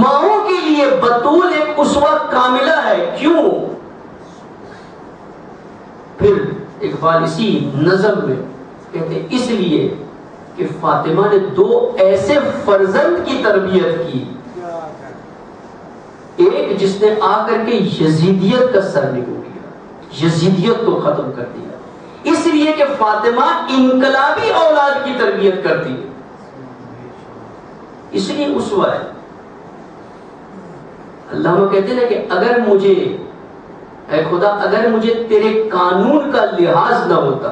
ماؤں کے لیے بطول ایک اسوہ کاملہ ہے۔ کیوں؟ پھر اقبال اسی نظم میں کہتے ہیں اس لیے کہ فاطمہ نے 2 ایسے فرزند کی تربیت کی، ایک جس نے آ کر کے یزیدیت کا سر نگو دیا، یزیدیت کو ختم کر دیا، اس لیے کہ فاطمہ انقلابی اولاد کی تربیت کرتی ہے، اس لیے اسوہ ہے۔ علامہ کہتے ہیں کہ اگر مجھے، اے خدا اگر مجھے تیرے قانون کا لحاظ نہ ہوتا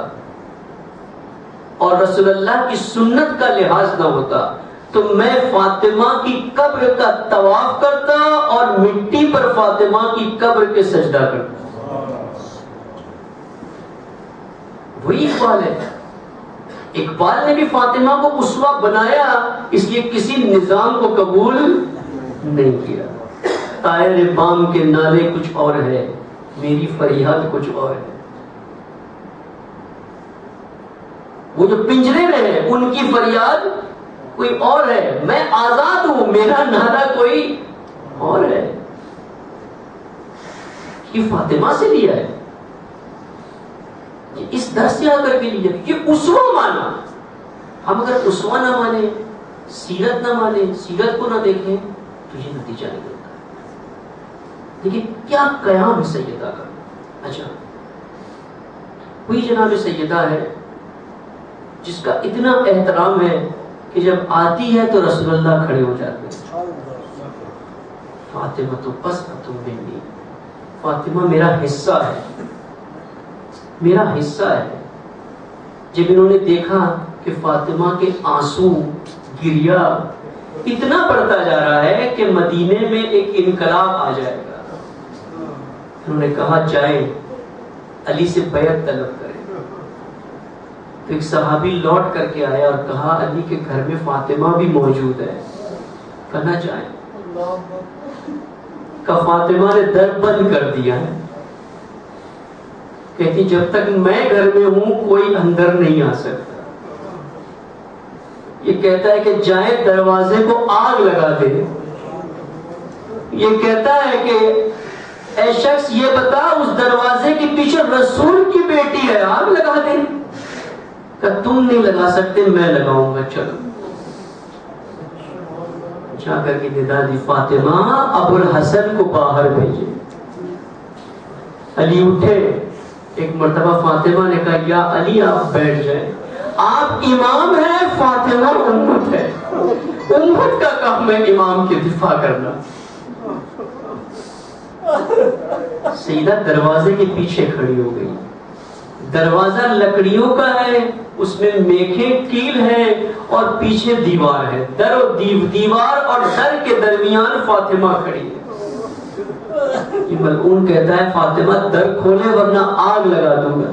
اور رسول اللہ کی سنت کا لحاظ نہ ہوتا تو میں فاطمہ کی قبر کا طواف کرتا اور مٹی پر فاطمہ کی قبر کے سجدہ کرتا۔ وہی اقبال ہے۔ اقبال نے بھی فاطمہ کو اسوہ بنایا، اس لیے کسی نظام کو قبول نہیں کیا۔ طائر بام کے نالے کچھ اور ہے، میری فریاد کچھ اور ہے۔ وہ جو پنجرے میں ہے ان کی فریاد کوئی اور ہے، میں آزاد ہوں، میرا نعرہ کوئی اور ہے۔ یہ فاطمہ سے لیا ہے، یہ اس در سے آ کر کے لیا، یہ اسوہ مانا۔ ہم اگر اسوہ نہ مانے، سیرت نہ مانے، سیرت کو نہ دیکھیں تو یہ نتیجہ نکلتا ہے۔ لیکن کیا قیام ہے سیدہ کا۔ اچھا وہی جناب سیدہ ہے جس کا اتنا احترام ہے کہ جب آتی ہے تو رسول اللہ کھڑے ہو جاتے ہیں. فاطمہ تو بس تم منی، فاطمہ میرا حصہ ہے، میرا حصہ ہے. جب انہوں نے دیکھا کہ فاطمہ کے آنسو گریا اتنا بڑھتا جا رہا ہے کہ مدینے میں ایک انقلاب آ جائے گا، انہوں نے کہا جائیں علی سے بیعت طلب کریں. تو ایک صحابی لوٹ کر کے آیا اور کہا علی کے گھر میں فاطمہ بھی موجود ہے، کہنا جائیں. کہ فاطمہ نے در بند کر دیا ہے، کہتی جب تک میں گھر میں ہوں کوئی اندر نہیں آ سکتا. یہ کہتا ہے کہ جائیں دروازے کو آگ لگا دے. یہ کہتا ہے کہ اے شخص یہ بتا اس دروازے کے پیچھے رسول کی بیٹی ہے، آگ لگا دے. کہ تم نہیں لگا سکتے میں لگاؤں گا، چلو. جا کر کے ندا دی فاطمہ ابو الحسن کو باہر بھیجے. علی اٹھے. ایک مرتبہ فاطمہ نے کہا یا علی آپ بیٹھ جائیں، آپ امام ہیں، فاطمہ امت ہے، امت کا کام ہے امام کی دفاع کرنا. سیدہ دروازے کے پیچھے کھڑی ہو گئی. دروازہ لکڑیوں کا ہے، اس میں میخیں کیل ہے اور پیچھے دیوار ہے. دیوار اور در کے درمیان فاطمہ کھڑی ہے. یہ ملعون کہتا ہے فاطمہ در کھولے ورنہ آگ لگا دوں گا.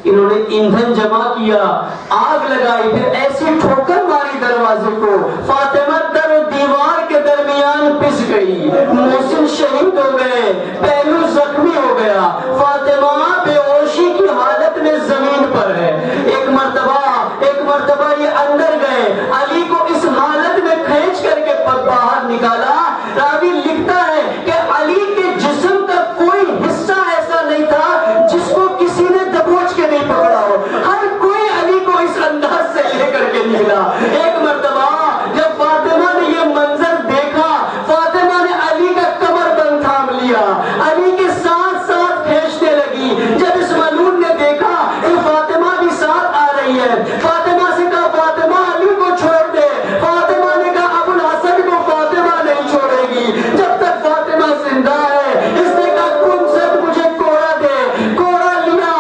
انہوں نے ایندھن جمع کیا، آگ لگائی، پھر ایسی ٹھوکر ماری دروازے کو، فاطمہ در و دیوار کے درمیان پس گئی. محسن شہید ہو گئے، پہلو زخمی ہو گیا. فاطمہ بے ہوشی کی حالت میں زمین پر ہے. ایک مرتبہ یہ اندر گئے، علی کو اس حالت میں کھینچ کر کے باہر نکالا. راوی لکھتا ہے کہ علی کے جسم کا کوئی حصہ ایسا نہیں تھا جس کو کسی نے دبوچ کے نہیں پکڑا ہو، ہر کوئی علی کو اس انداز سے لے کر کے نکلا. ایک مرتبہ جب فاطمہ نے یہ منظر دیکھا، فاطمہ نے علی کا کمر بند تھام لیا، علی کے ساتھ ساتھ کھینچنے لگی. جب اس ملعون نے دیکھا کہ فاطمہ بھی ساتھ آ رہی ہے، فاطمہ سے کہا فاطمہ علی کو چھوڑ دے. فاطمہ نے کہا ابو الحسن کو فاطمہ نہیں چھوڑے گی جب تک فاطمہ زندہ ہے. اس نے کہا کن سب مجھے کوڑا دے. کوڑا لیا،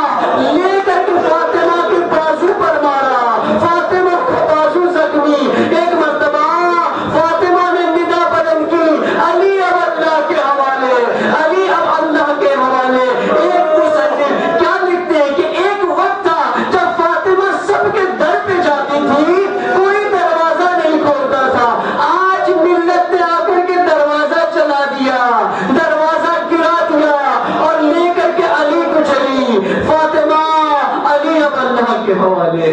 لے کر کے فاطمہ کے بازو پر مارا، فاطمہ کا بازو زخمی. ایک مرتبہ فاطمہ نے ندا بلند کی علی اب اللہ کے حوالے، علی اب اللہ کے حوالے. ایک مصنف کیا لکھتے ہیں کہ ایک وقت تھا جب فاطمہ سب کے در پہ جاتی تھی، کوئی دروازہ نہیں کھولتا تھا. آج ملت نے آ کر کے دروازہ چلا دیا، دروازہ گرا دیا اور لے کر کے علی کو چلی. فاطمہ علی اب اللہ کے حوالے.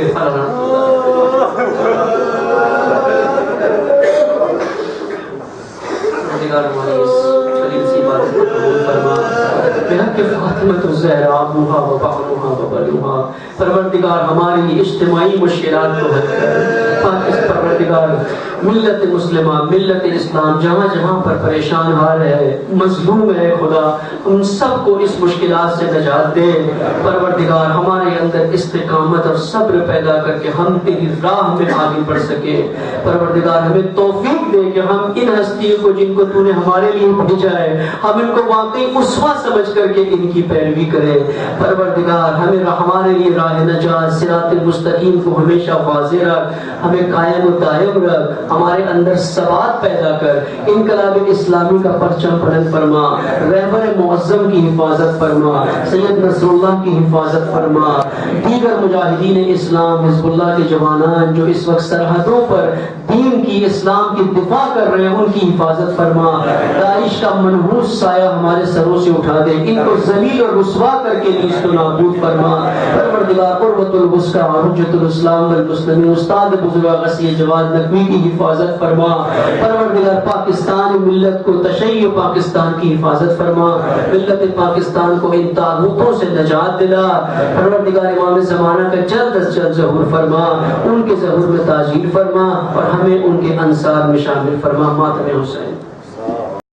پروردگار ہماری اجتماعی مشکلات کو حل کر. پروردگار ملت مسلمہ، ملت اسلام جہاں جہاں پر پریشان حال ہے، مظلوم ہے، خدا ہم سب کو اس مشکلات سے نجات دے. پروردگار ہمارے اندر استقامت اور صبر پیدا کر کے ہم تیری راہ میں آگے بڑھ سکے. پروردگار ہمیں توفیق دے کہ ہم ان ہستیوں کو جن کو تو نے ہمارے لیے بھیجا ہے، ہم ان کو واقعی اسوہ سمجھ کر کے ان کی پیروی کرے. پروردگار ہمیں ہمارے لیے راہ نجات صراط المستقیم کو ہمیشہ واضح رکھ، ہمیں قائم و دائم رکھ، ہمارے اندر ثبات پیدا کر. انقلاب اسلامی کا پرچم بلند فرما، رہبر معظم کی حفاظت فرما، سید نصر اللہ کی حفاظت فرما، دیگر مجاہدین اسلام حزب اللہ کے جوانان جو اس وقت سرحدوں پر دین کی اسلام کی دفاع کر رہے ہیں ان کی حفاظت فرما. داعش کا منحوس سایہ ہمارے سروں سے اٹھا دے، ان کو ذلیل اور رسوا کر کے نیست و نابود فرما. پروردگار قرۃ الوثقی حجۃ الاسلام والمسلمین استاد بزرگ غسی جواد نقوی کی حفاظت فرما. پروردگار پاکستان ملت کو تشیع پاکستان کی حفاظت فرما. ملت پاکستان کو ان طاغوتوں سے نجات دلا. پروردگار امام زمانہ کا جلد از جلد ظہور فرما، ان کے ظہور میں تاجیل فرما اور ہمیں ان کے انصار میں شامل فرما. ماتم حسین.